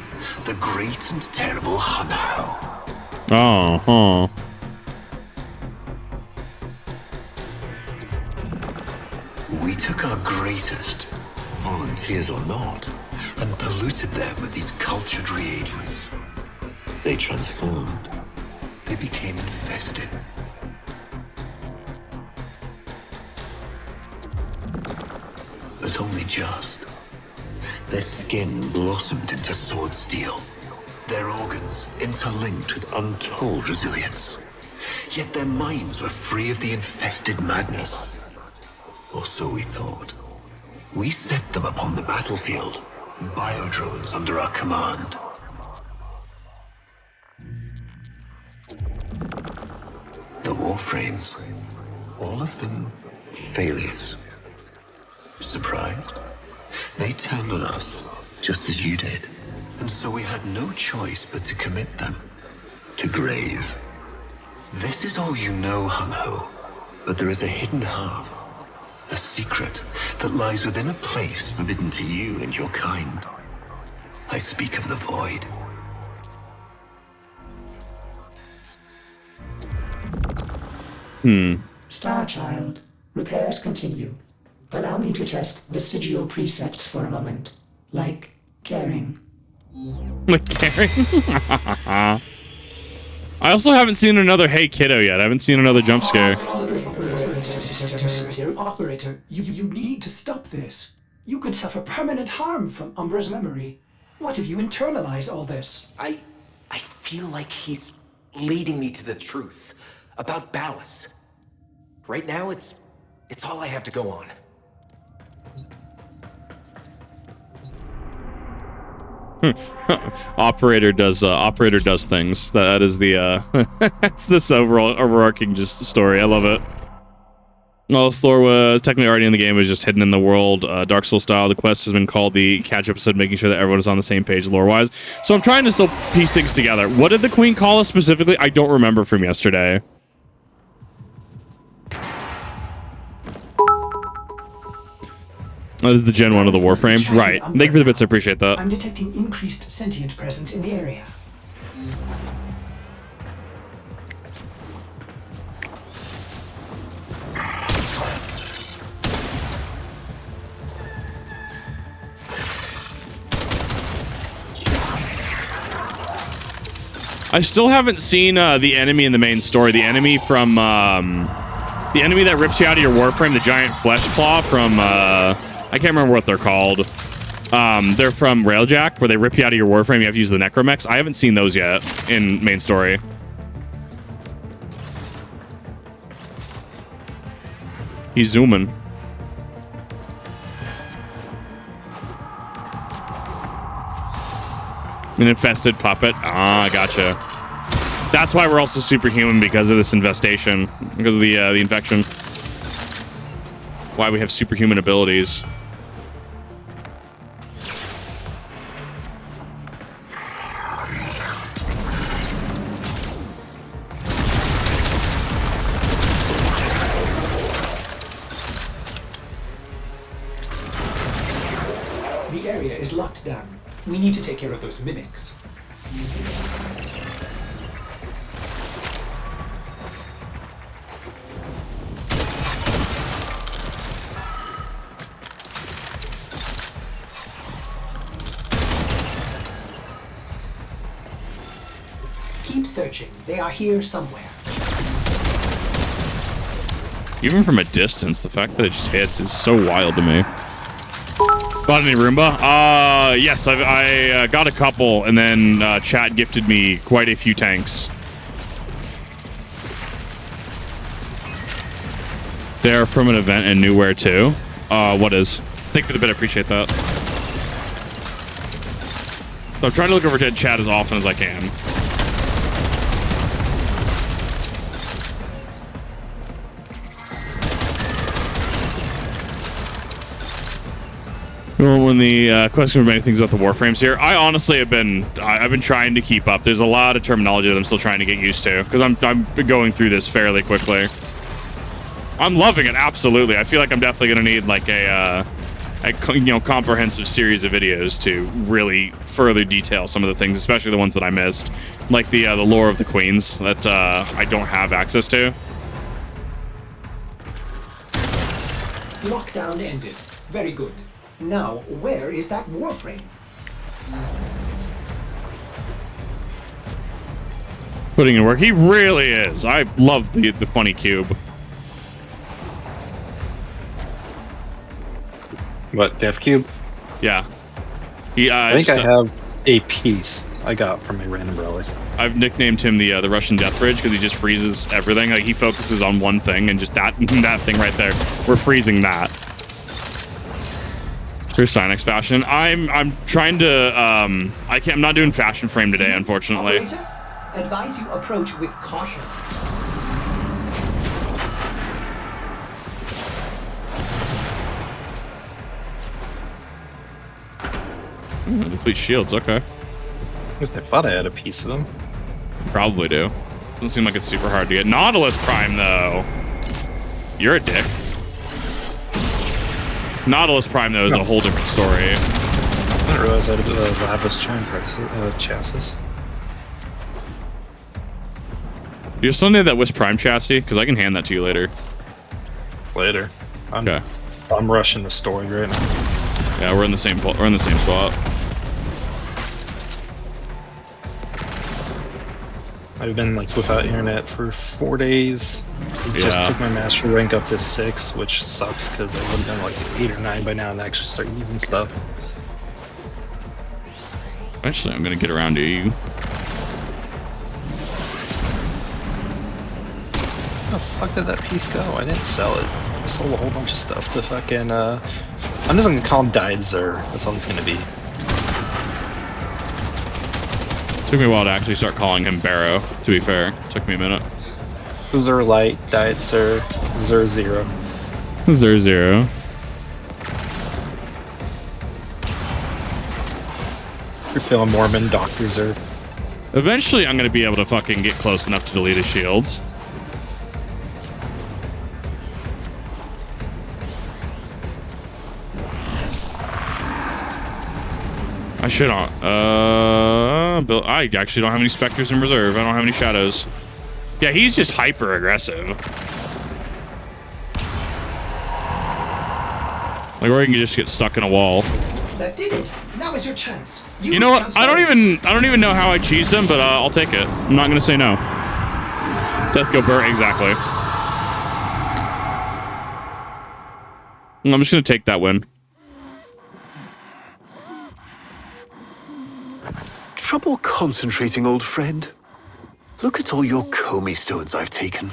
the great and terrible Hunho. Oh, We took our greatest, volunteers or not, and polluted them with these cultured reagents. They transformed. They became infested. But only just. Their skin blossomed into sword steel. Their organs interlinked with untold resilience. Yet their minds were free of the infested madness. Or so we thought. We set them upon the battlefield, biodrones under our command. The Warframes, all of them failures. Surprised? They turned on us, just as you did. And so we had no choice but to commit them to grave. This is all you know, Hunho, but there is a hidden half. A secret that lies within a place forbidden to you and your kind. I speak of the Void. Starchild, repairs continue. Allow me to test vestigial precepts for a moment. Like caring. Like caring? I also haven't seen another Hey Kiddo yet. I haven't seen another jump scare. Operator, you need to stop this. You could suffer permanent harm from Umbra's memory. What if you internalize all this? I feel like he's leading me to the truth about Ballas. Right now, it's all I have to go on. Operator does things. That is the that's this overarching just story. I love it. All this lore was technically already in the game, it was just hidden in the world, Dark Souls style. The quest has been called the catch episode, making sure that everyone is on the same page lore wise. So I'm trying to still piece things together. What did the Queen call us specifically? I don't remember from yesterday. This is the Gen 1 of the Warframe. Right. Thank you for the bits. I appreciate that. I'm detecting increased sentient presence in the area. I still haven't seen the enemy in the main story. The enemy from the enemy that rips you out of your Warframe, the giant flesh claw from I can't remember what they're called. They're from Railjack, where they rip you out of your Warframe. You have to use the Necromechs. I haven't seen those yet in main story. He's zooming. An infested puppet. Ah, gotcha. That's why we're also superhuman, because of this infestation, because of the infection. Why we have superhuman abilities. The area is locked down. We need to take care of those mimics. Keep searching. They are here somewhere. Even from a distance, the fact that it just hits is so wild to me. Got any Roomba? Yes, I got a couple, and then chat gifted me quite a few tanks. They're from an event in Newware too. What is? Thank you for the bit, I appreciate that. So I'm trying to look over to chat as often as I can. Well, when the question of many things about the Warframes here, I honestly have been I've been trying to keep up. There's a lot of terminology that I'm still trying to get used to because I'm going through this fairly quickly. I'm loving it, absolutely. I feel like I'm definitely gonna need like a comprehensive series of videos to really further detail some of the things, especially the ones that I missed, like the lore of the queens that I don't have access to. Lockdown ended. Very good. Now, where is that Warframe? Putting in work. He really is. I love the funny cube. What, Death Cube? Yeah. I think I have a piece I got from a random relic. I've nicknamed him the Russian Death Fridge because he just freezes everything. Like he focuses on one thing and just that thing right there. We're freezing that. Through Sinex fashion. I'm trying to I'm not doing fashion frame today, unfortunately. Operator, advise you approach with caution. Complete shields, okay. At least I thought I had a piece of them. Probably do. Doesn't seem like it's super hard to get. Nautilus Prime though. You're a dick. Nautilus Prime, though, is a whole different story. I didn't realize I had a Lapis Charm chassis. Do you still need that Wisp Prime chassis? Because I can hand that to you later. Later. Okay. I'm rushing the story right now. Yeah, we're in the same spot. I've been like without internet for 4 days. I just took my master rank up to 6, which sucks because I would have been like 8 or 9 by now and actually start using stuff. Eventually, I'm gonna get around to you. How the fuck did that piece go? I didn't sell it. I sold a whole bunch of stuff to fucking. I'm just gonna call him Died Zer. That's all he's gonna be. Took me a while to actually start calling him Barrow, to be fair. Took me a minute. Zer Light, Died Zer, Zer Zero. Zer Zero. You're feeling Mormon, Dr. Zer. Eventually, I'm gonna be able to fucking get close enough to delete his shields. I should not. I actually don't have any Spectres in reserve. I don't have any Shadows. Yeah, he's just hyper aggressive. Like, or he can just get stuck in a wall. That did it. Now is your chance. You know what? I don't even know how I cheesed him, but I'll take it. I'm not gonna say no. Death go burr, exactly. I'm just gonna take that win. Trouble concentrating, old friend? Look at all your Comey stones I've taken.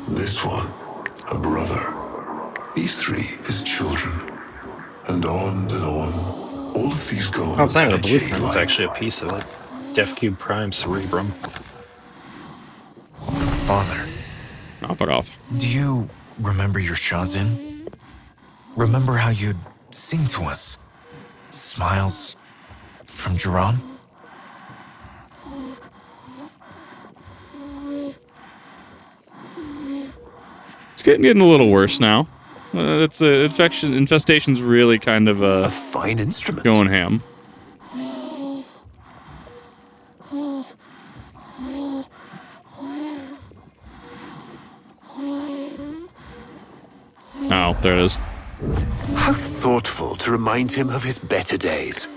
This one, a brother. These 3, his children. And on, all of these gone. Oh, it's not even a to blueprint. It's Jade actually a piece of it. Def Cube Prime Cerebrum. Father, Oh, fuck off. do you remember your Shazin? Remember how you'd sing to us? Smiles from Jiran? It's getting a little worse now. It's infestation's really kind of A fine instrument. going ham. Oh, there it is. How thoughtful to remind him of his better days.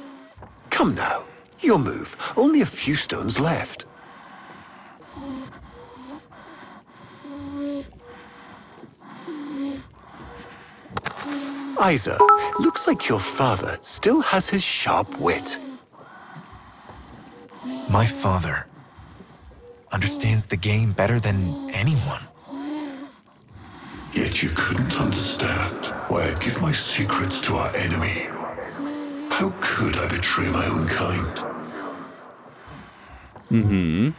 Come now, your move. Only a few stones left. Isa, looks like your father still has his sharp wit. My father understands the game better than anyone. Yet you couldn't understand why I'd give my secrets to our enemy. How could I betray my own kind? Mm-hmm.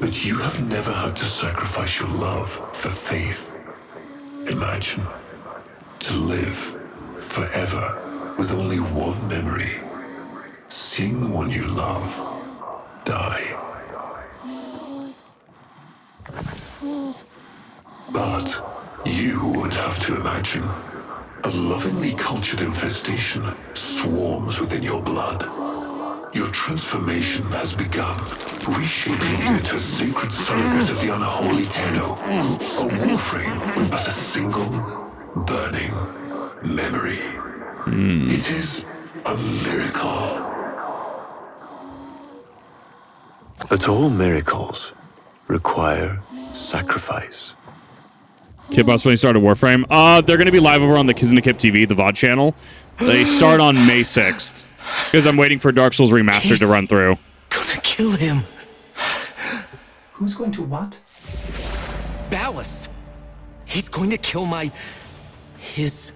But you have never had to sacrifice your love for faith. Imagine to live forever with only one memory. Seeing the one you love die. But you would have to imagine a lovingly cultured infestation swarms within your blood. Your transformation has begun, reshaping you into a sacred surrogate of the unholy Tenno. A Warframe with but a single, burning memory. It is a miracle. But all miracles require sacrifice. Kid Boss, when you started Warframe, they're going to be live over on the Kizuna TV, the VOD channel. They start on May 6th. Because I'm waiting for Dark Souls Remastered to run through. Gonna kill him. Who's going to what? Ballas. He's going to kill his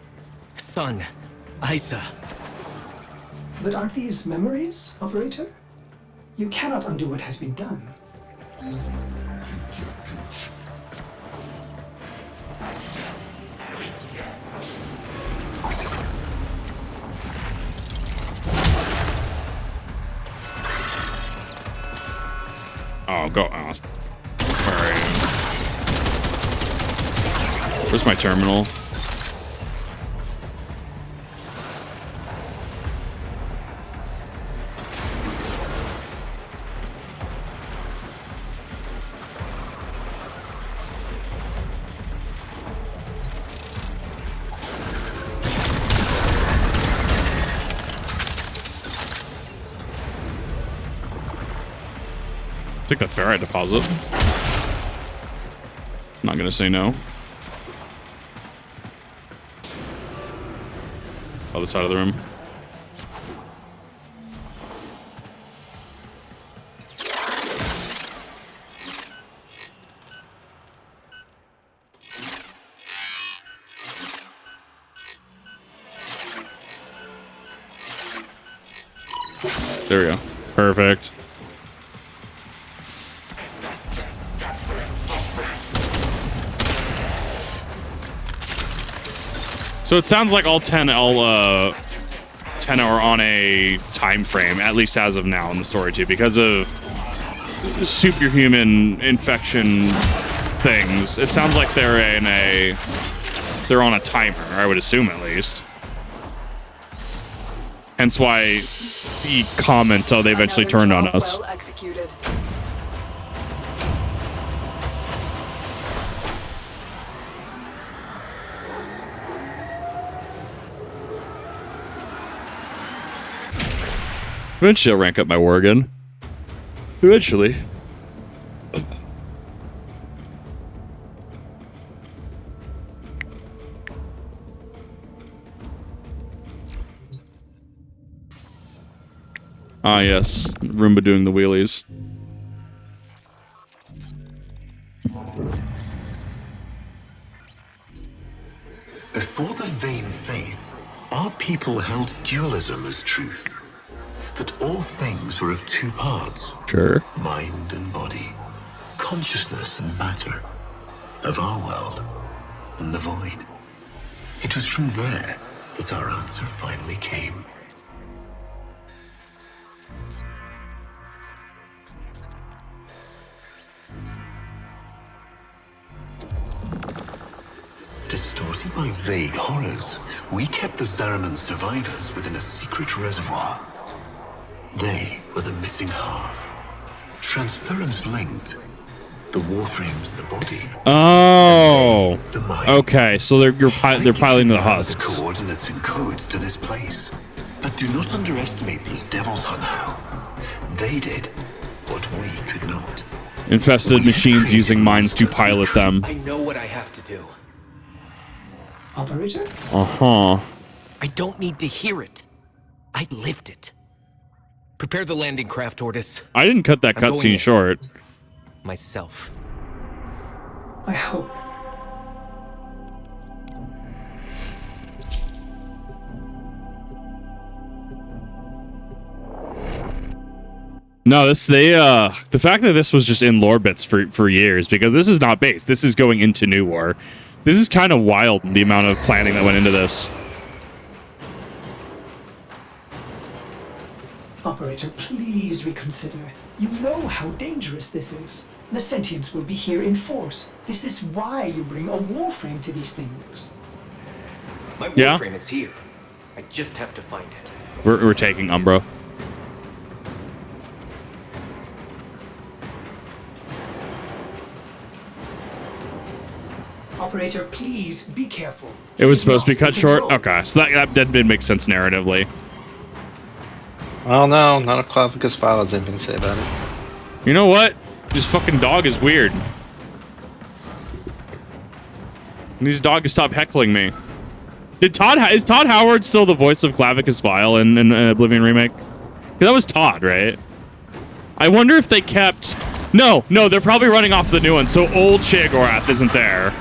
son, Isa. But aren't these memories, Operator? You cannot undo what has been done. Oh, go. Oh, alright. Where's my terminal? Take the ferrite deposit. Not gonna say no. Other side of the room. There we go. Perfect. So it sounds like all 10 are on a time frame, at least as of now in the story too, because of superhuman infection things. It sounds like they're on a timer, I would assume at least. Hence why the comment they eventually turned on us. Well executed. Eventually I'll rank up my war again. Eventually. Ah, yes. Roomba doing the wheelies. Before the vain faith, our Our people held dualism as truth. That all things were of two parts. Sure. Mind and body. Consciousness and matter. Of our world and the void. It was from there that our answer finally came. Distorted by vague horrors, we kept the Zariman survivors within a secret reservoir. They were the missing half. Transference linked. The Warframe's the body. Oh. The mind. Okay, so they're piling the husks. The coordinates and codes to this place. But do not underestimate these devils, Hunho. They did what we could not. Infested machines using minds to pilot them. I know what I have to do. Operator? Uh-huh. I don't need to hear it. I lived it. Prepare the landing craft, Ortis. I didn't cut that I'm going cutscene in. short. Myself. I hope. No, the fact that this was just in lore bits for years, because this is not based. This is going into New War. This is kind of wild, the amount of planning that went into this. Operator, please reconsider. You know how dangerous this is. The sentients will be here in force. This is why you bring a Warframe to these things. My Yeah? Warframe is here. I just have to find it. We're taking Umbra. Operator, please be careful. It was He's supposed to be lost cut short? control. Okay, so that did make sense narratively. Well, no, not a Clavicus file has anything to say about it. You know what? This fucking dog is weird. These dogs stop heckling me. Is Todd Howard still the voice of Clavicus Vile in Oblivion Remake? 'Cause that was Todd, right? I wonder if they kept... No, they're probably running off the new one, so old Sheogorath isn't there.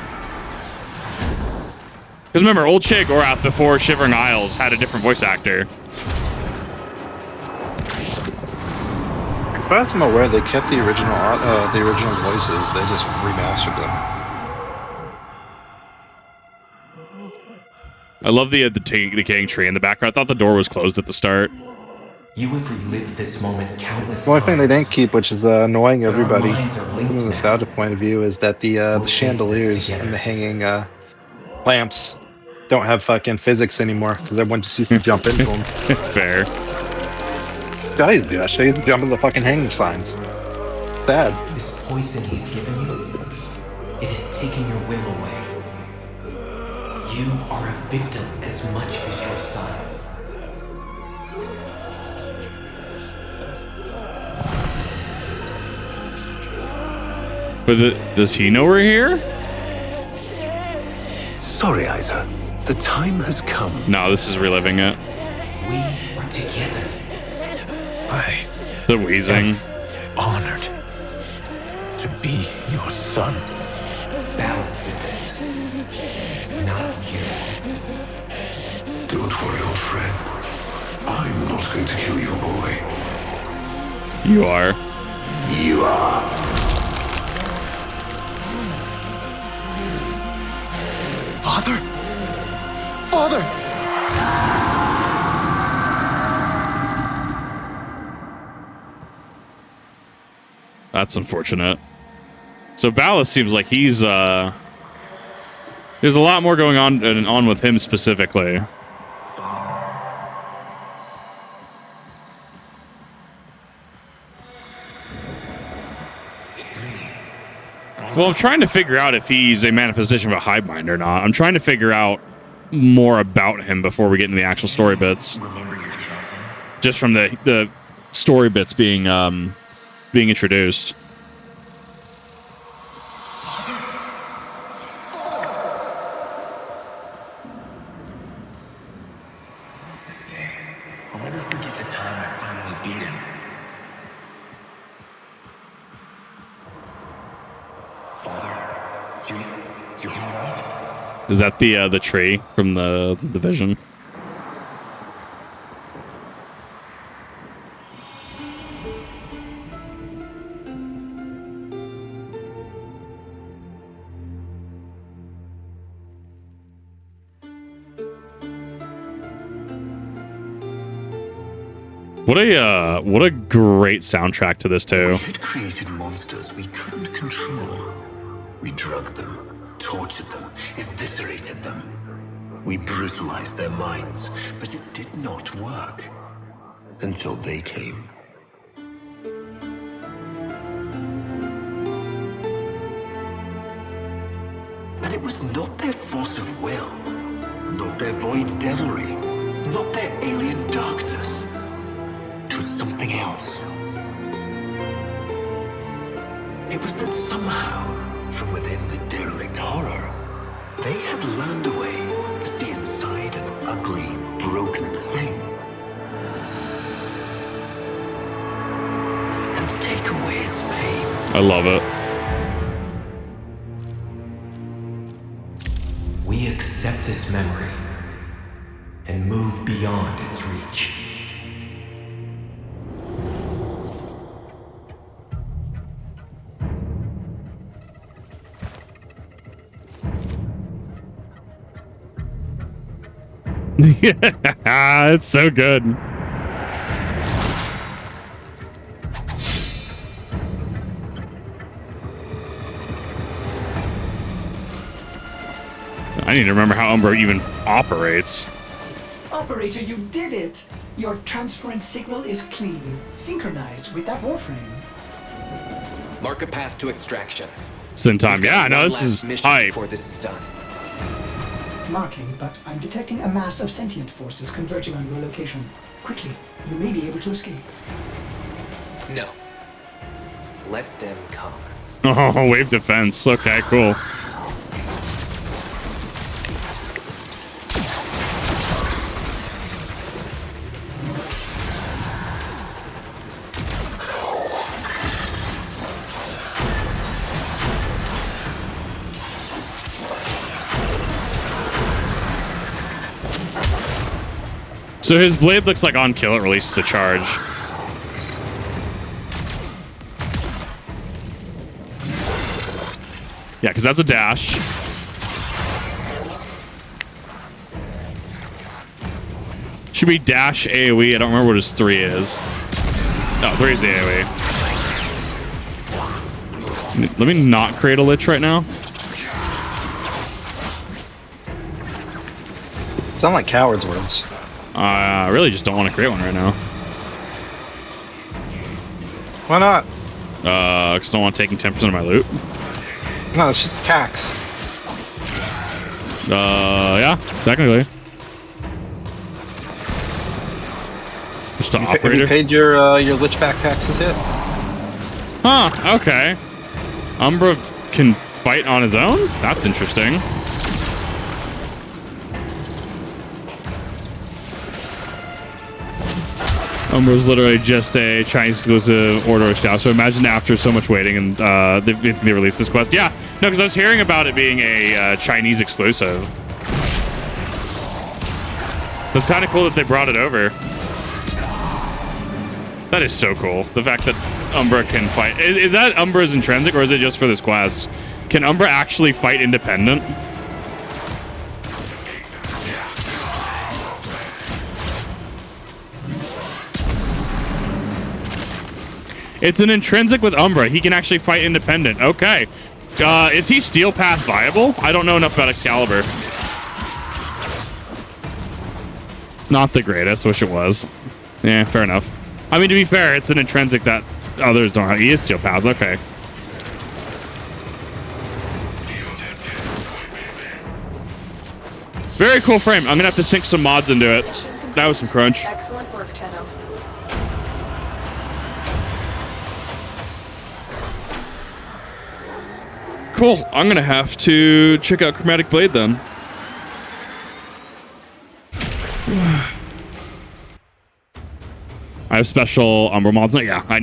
Because remember, old Sheogorath before Shivering Isles had a different voice actor. As far as I'm aware, they kept the original voices. They just remastered them. I love the decaying tree in the background. I thought the door was closed at the start. You have relived this moment countless The only thing they times. didn't keep, which is annoying everybody minds are linked from a now. nostalgia point of view, is that the We'll face this chandeliers together. and the hanging lamps don't have fucking physics anymore because everyone just used to jump into them. Fair. I used to do that shit. I used to jump into the fucking hanging signs. Sad. This poison he's given you, it has taken your will away. You are a victim as much as your son. But does he know we're here? Sorry, Isa. The time has come. No, this is reliving it. We are together. The wheezing. Honored to be your son. Balance did this. Not you. Don't worry, old friend. I'm not going to kill your boy. You are. You are. Father? Father! That's unfortunate. So Ballas seems like he's there's a lot more going on with him specifically. Well, I'm trying to figure out if he's a manifestation of a hive mind or not. I'm trying to figure out more about him before we get into the actual story bits. Remember your chosen? Just from the story bits being introduced. I'll never forget the time I finally beat him. Father, you alright? Is that the tree from the vision? What a great soundtrack to this We too. had created monsters we couldn't control. We drugged them, tortured them, eviscerated them. We brutalized their minds, but it did not work. Until they came. And it was not their force of will, not their void devilry, not their alien darkness. It was something else. It was that somehow, from within the derelict horror, they had learned a way to see inside an ugly, broken thing. And take away its pain. I love it. We accept this memory and move beyond its reach. Yeah, it's so good. I need to remember how Umbra even operates. Operator, you did it! Your transference signal is clean, synchronized with that Warframe. Mark a path to extraction. Sin time. We've got Yeah, no, one this last is mission hype. before this is done. Marking, but I'm detecting a mass of sentient forces converging on your location. Quickly, you may be able to escape. No. Let them come. Oh, wave defense. Okay, cool. So his blade looks like on kill, it releases a charge. Yeah, because that's a dash. Should be dash AoE. I don't remember what his 3 is. No, 3 is the AoE. Let me not create a lich right now. Sound like cowards words. I really just don't want to create one right now. Why not? Because I don't want taking 10% of my loot. No, it's just tax. Yeah, technically. Just an Have you operator. paid your lich back taxes yet? Huh, okay. Umbra can fight on his own? That's interesting. Umbra's literally just a Chinese exclusive Order of Scout. So imagine after so much waiting and they released this quest. Yeah, no, because I was hearing about it being a Chinese exclusive. That's kind of cool that they brought it over. That is so cool. The fact that Umbra can fight. Is that Umbra's intrinsic or is it just for this quest? Can Umbra actually fight independent? It's an intrinsic with Umbra. He can actually fight independent. Okay. Is he Steel Path viable? I don't know enough about Excalibur. It's not the greatest. Wish it was. Yeah, fair enough. I mean, to be fair, it's an intrinsic that others don't have. He is Steel Paths. Okay. Very cool frame. I'm going to have to sink some mods into it. That was some crunch. Excellent work, Tenno. Cool. I'm going to have to check out Chromatic Blade then. I have special Umbra mods. Yeah, I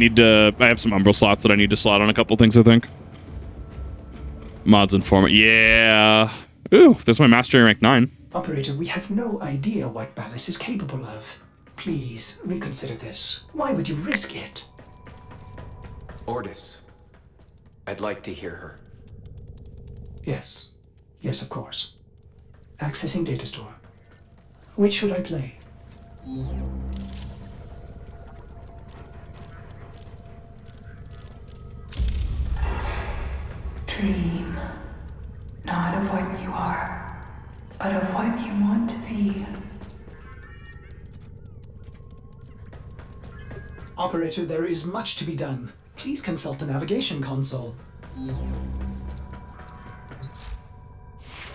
have some Umbra slots that I need to slot on a couple things, I think. Mods and format. Yeah. Ooh, this is my mastery rank 9. Operator, we have no idea what Ballas is capable of. Please, reconsider this. Why would you risk it? Ordis. I'd like to hear her. Yes. Yes, of course. Accessing data store. Which should I play? dream. Not of what you are, but of what you want to be. Operator, there is much to be done. Please consult the navigation console.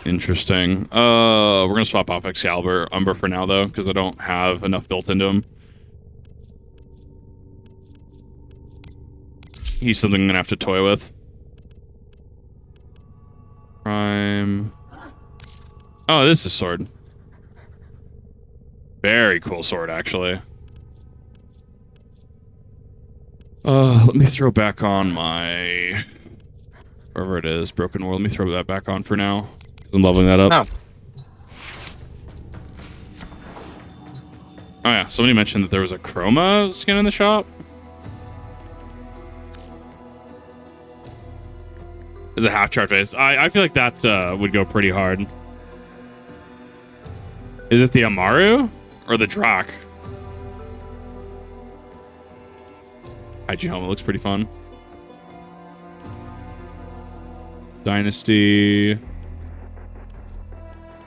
Interesting. We're gonna swap off Excalibur Umbra for now, though, because I don't have enough built into him. He's something I'm gonna have to toy with. Prime. Oh, this is a sword. Very cool sword, actually. Let me throw back on my... wherever it is, Broken World. Let me throw that back on for now. Because I'm leveling that up. Oh. Oh yeah, somebody mentioned that there was a Chroma skin in the shop. Is a half chart face. I feel like that would go pretty hard. Is it the Amaru or the Drak? Kaiju helmet looks pretty fun. Dynasty.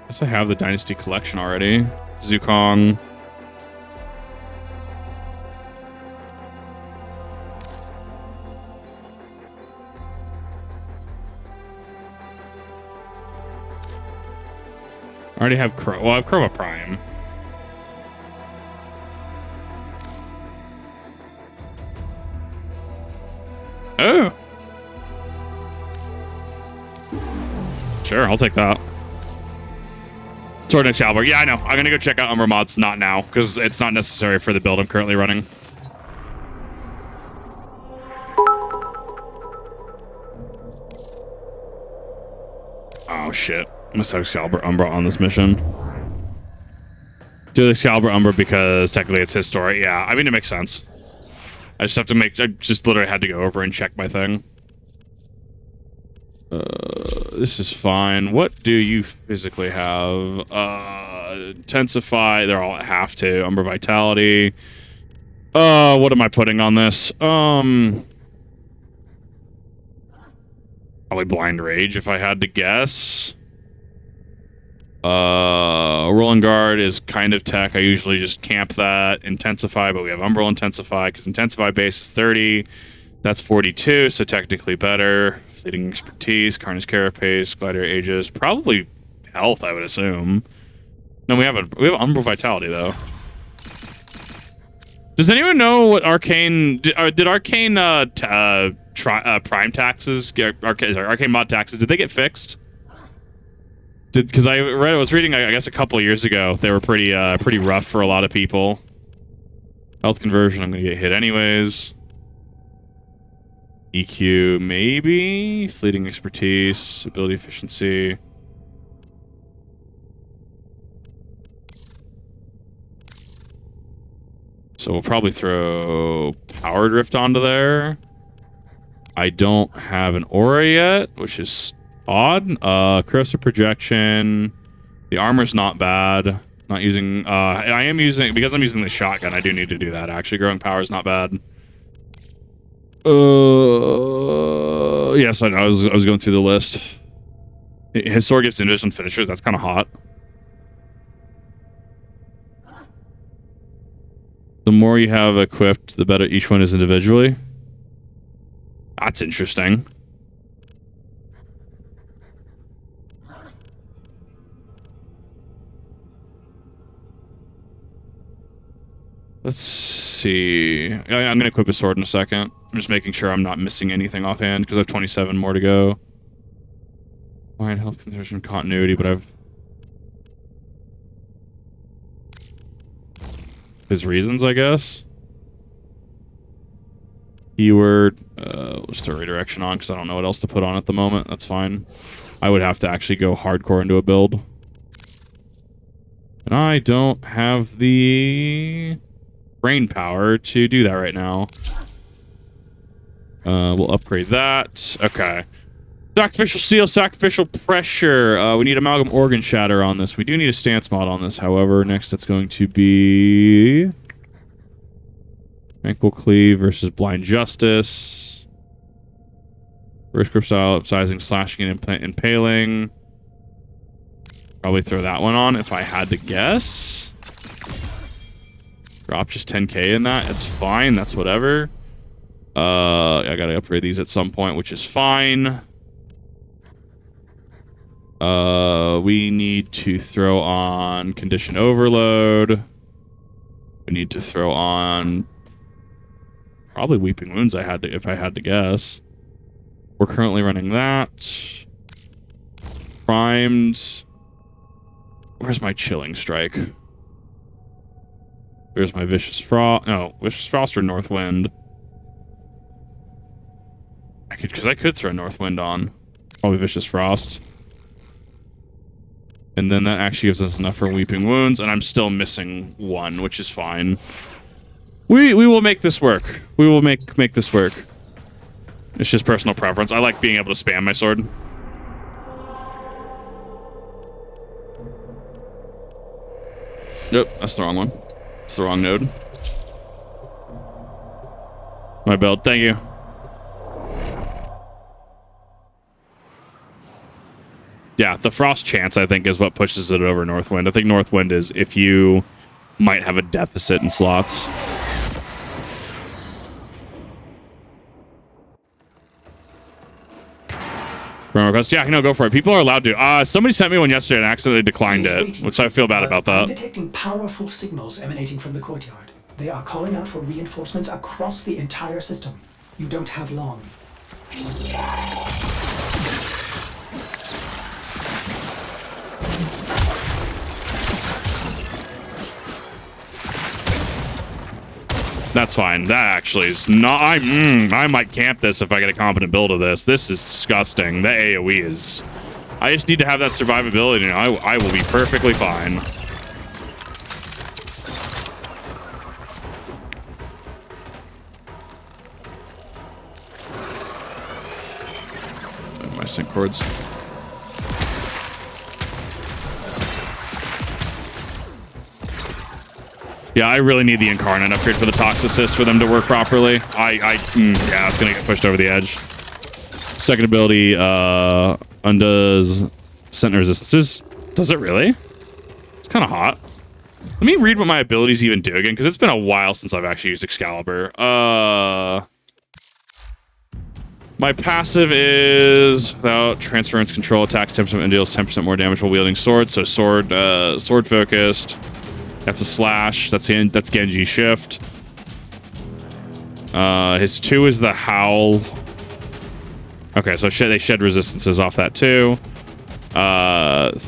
Guess I have the Dynasty collection already. Zukong. I already have I have Chroma Prime. Oh. Sure, I'll take that. Sword and Excalibur. Yeah, I know. I'm gonna go check out Umbra mods, not now, because it's not necessary for the build I'm currently running. Oh shit. I must have Excalibur Umbra on this mission. Do the Excalibur Umbra because technically it's his story. Yeah, I mean, it makes sense. I just have to make... I just literally had to go over and check my thing. This is fine. What do you physically have? Intensify. They're all at half to. Umbra Vitality. What am I putting on this? Probably Blind Rage if I had to guess. Rolling Guard is kind of tech. I usually just camp that. Intensify, but we have Umbral Intensify because Intensify base is 30. That's 42, so technically better. Fleeting Expertise, Carnage Carapace, Glider Aegis, probably Health, I would assume. No, we have Umbral Vitality though. Does anyone know what Arcane did Arcane Prime taxes? Arcane mod taxes? Did they get fixed? Because I was reading, I guess a couple of years ago, they were pretty rough for a lot of people. Health conversion, I'm gonna get hit anyways. EQ, maybe. Fleeting expertise, ability efficiency. So we'll probably throw Power Drift onto there. I don't have an aura yet, which is odd. Corrosive projection. The armor's not bad. Not using. I am using because I'm using the shotgun. I do need to do that. Actually, growing power is not bad. Yes, I know. I was going through the list. His sword gives invis on finishers. That's kind of hot. The more you have equipped, the better each one is individually. That's interesting. Let's see. I'm going to equip a sword in a second. I'm just making sure I'm not missing anything offhand because I have 27 more to go. Fine, health conversion continuity, but I've... his reasons, I guess. Keyword. Let's throw redirection on because I don't know what else to put on at the moment. That's fine. I would have to actually go hardcore into a build. And I don't have the brain power to do that right now. We'll upgrade that. Okay. Sacrificial Steel, Sacrificial Pressure. We need Amalgam Organ Shatter on this. We do need a stance mod on this, however. Next, that's going to be... Tranquil Cleave versus Blind Justice. First grip style, upsizing, slashing, and impaling. Probably throw that one on if I had to guess. Drop just 10k in that. It's fine. That's whatever. I gotta upgrade these at some point, which is fine. We need to throw on condition overload. We need to throw on probably weeping wounds. If I had to guess. We're currently running that. Primed. Where's my chilling strike? There's my vicious frost. No, vicious frost or north wind. Because I could throw north wind on. Probably vicious frost. And then that actually gives us enough for weeping wounds, and I'm still missing one, which is fine. We will make this work. We will make this work. It's just personal preference. I like being able to spam my sword. Nope, that's the wrong one. It's the wrong node. My build, thank you. Yeah, the frost chance, I think, is what pushes it over Northwind. I think Northwind is if you might have a deficit in slots. Promo request? Yeah, no, go for it. People are allowed to. Somebody sent me one yesterday and accidentally declined it, which I feel bad about that. I'm detecting powerful signals emanating from the courtyard. They are calling out for reinforcements across the entire system. You don't have long. That's fine. That actually is not... I might camp this if I get a competent build of this. This is disgusting. The AoE is... I just need to have that survivability, and I will be perfectly fine. My sync cords. Yeah, I really need the Incarnate upgrade for the Tox Assist for them to work properly. Yeah, it's gonna get pushed over the edge. Second ability, undoes Sentinel resistances. Does it really? It's kind of hot. Let me read what my abilities even do again, because it's been a while since I've actually used Excalibur. My passive is without transference control attacks 10% and deals 10% more damage while wielding sword. So sword focused. That's a slash. That's Genji shift. His 2 is the howl. Okay, so they shed resistances off that too.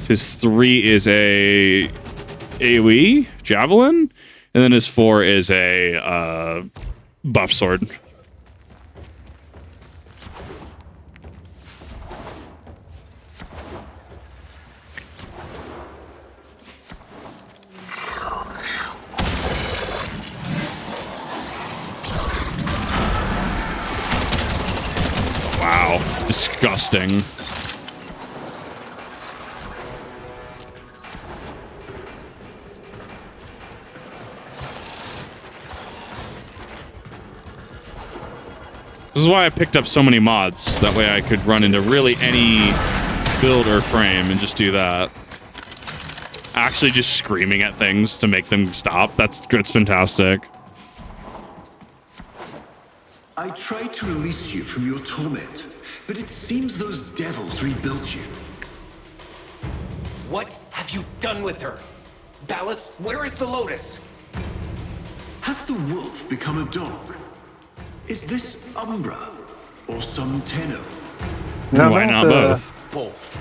His 3 is a AoE javelin, and then his 4 is a buff sword. Wow, disgusting. This is why I picked up so many mods. That way I could run into really any build or frame and just do that. Actually just screaming at things to make them stop. That's fantastic. I tried to release you from your torment, but it seems those devils rebuilt you. What have you done with her? Ballas, where is the Lotus? Has the wolf become a dog? Is this Umbra or some Tenno? No, why not both? Both.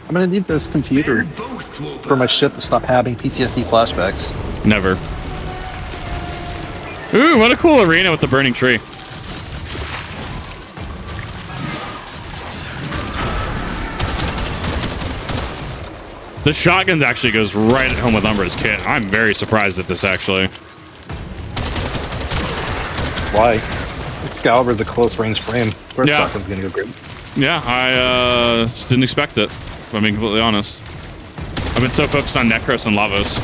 I'm gonna need this computer Then both will for my burn. ship to stop having PTSD flashbacks. Never. Ooh, what a cool arena with the burning tree. The shotguns actually goes right at home with Umbra's kit. I'm very surprised at this, actually. Why? Excalibur's a close range frame. Of course, Yeah. shotgun's gonna go great. Yeah, I just didn't expect it, if I'm being completely honest. I've been so focused on Necros and Lavos.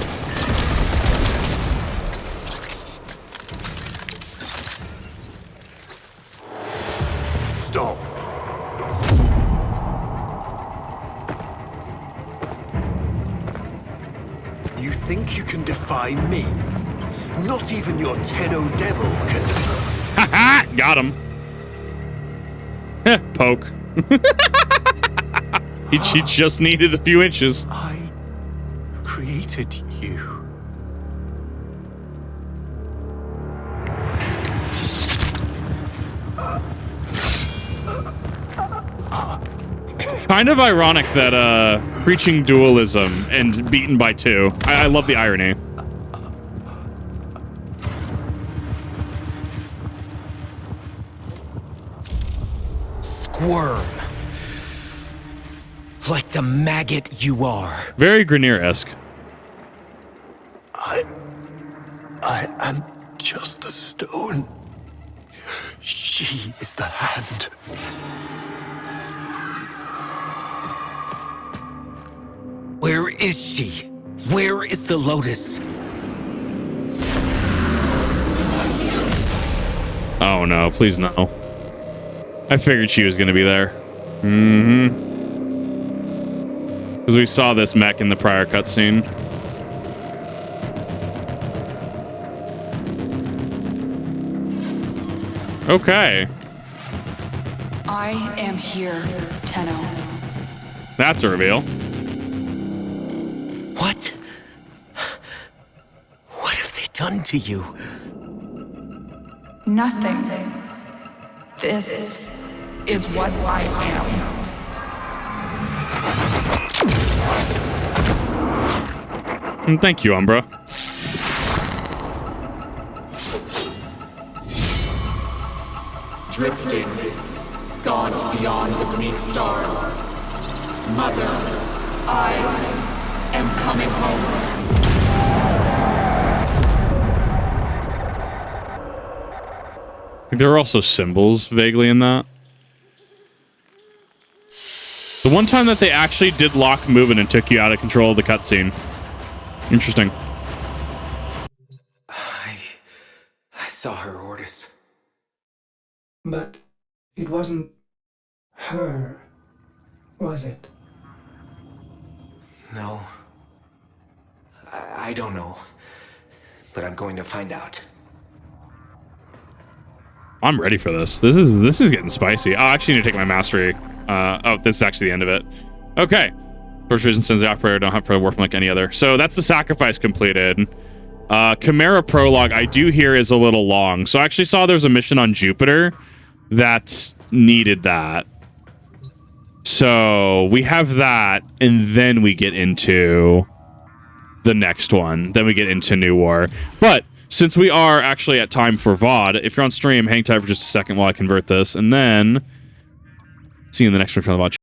Stop. defy me. Not even your Tenno Devil can... Ha! Got him. Poke. he just needed a few inches. I created you. Kind of ironic that preaching dualism and beaten by 2. I love the irony. Squirm. Like the maggot you are. Very Grenier-esque. I am just the stone. She is the hand. Where is she? Where is the Lotus? Oh no, please no. I figured she was gonna be there. Because we saw this mech in the prior cutscene. Okay. I am here, Tenno. That's a reveal. What? What have they done to you? Nothing. This is what I am. And thank you, Umbra. Drifting, gaunt beyond the bleak star. Mother, I am coming home. There are also symbols vaguely in that. The one time that they actually did lock movement and took you out of control of the cutscene. Interesting. I saw her, Ordis. But it wasn't her, was it? No. I don't know. But I'm going to find out. I'm ready for this. This is getting spicy. I actually need to take my mastery. Oh, this is actually the end of it. Okay. First vision sends the operator, don't have for Warframe like any other. So that's the sacrifice completed. Chimera prologue, I do hear is a little long. So I actually saw there was a mission on Jupiter that needed that. So we have that, and then we get into the next one. Then we get into New War. But since we are actually at time for VOD, if you're on stream, hang tight for just a second while I convert this, and then see you in the next one for the VOD.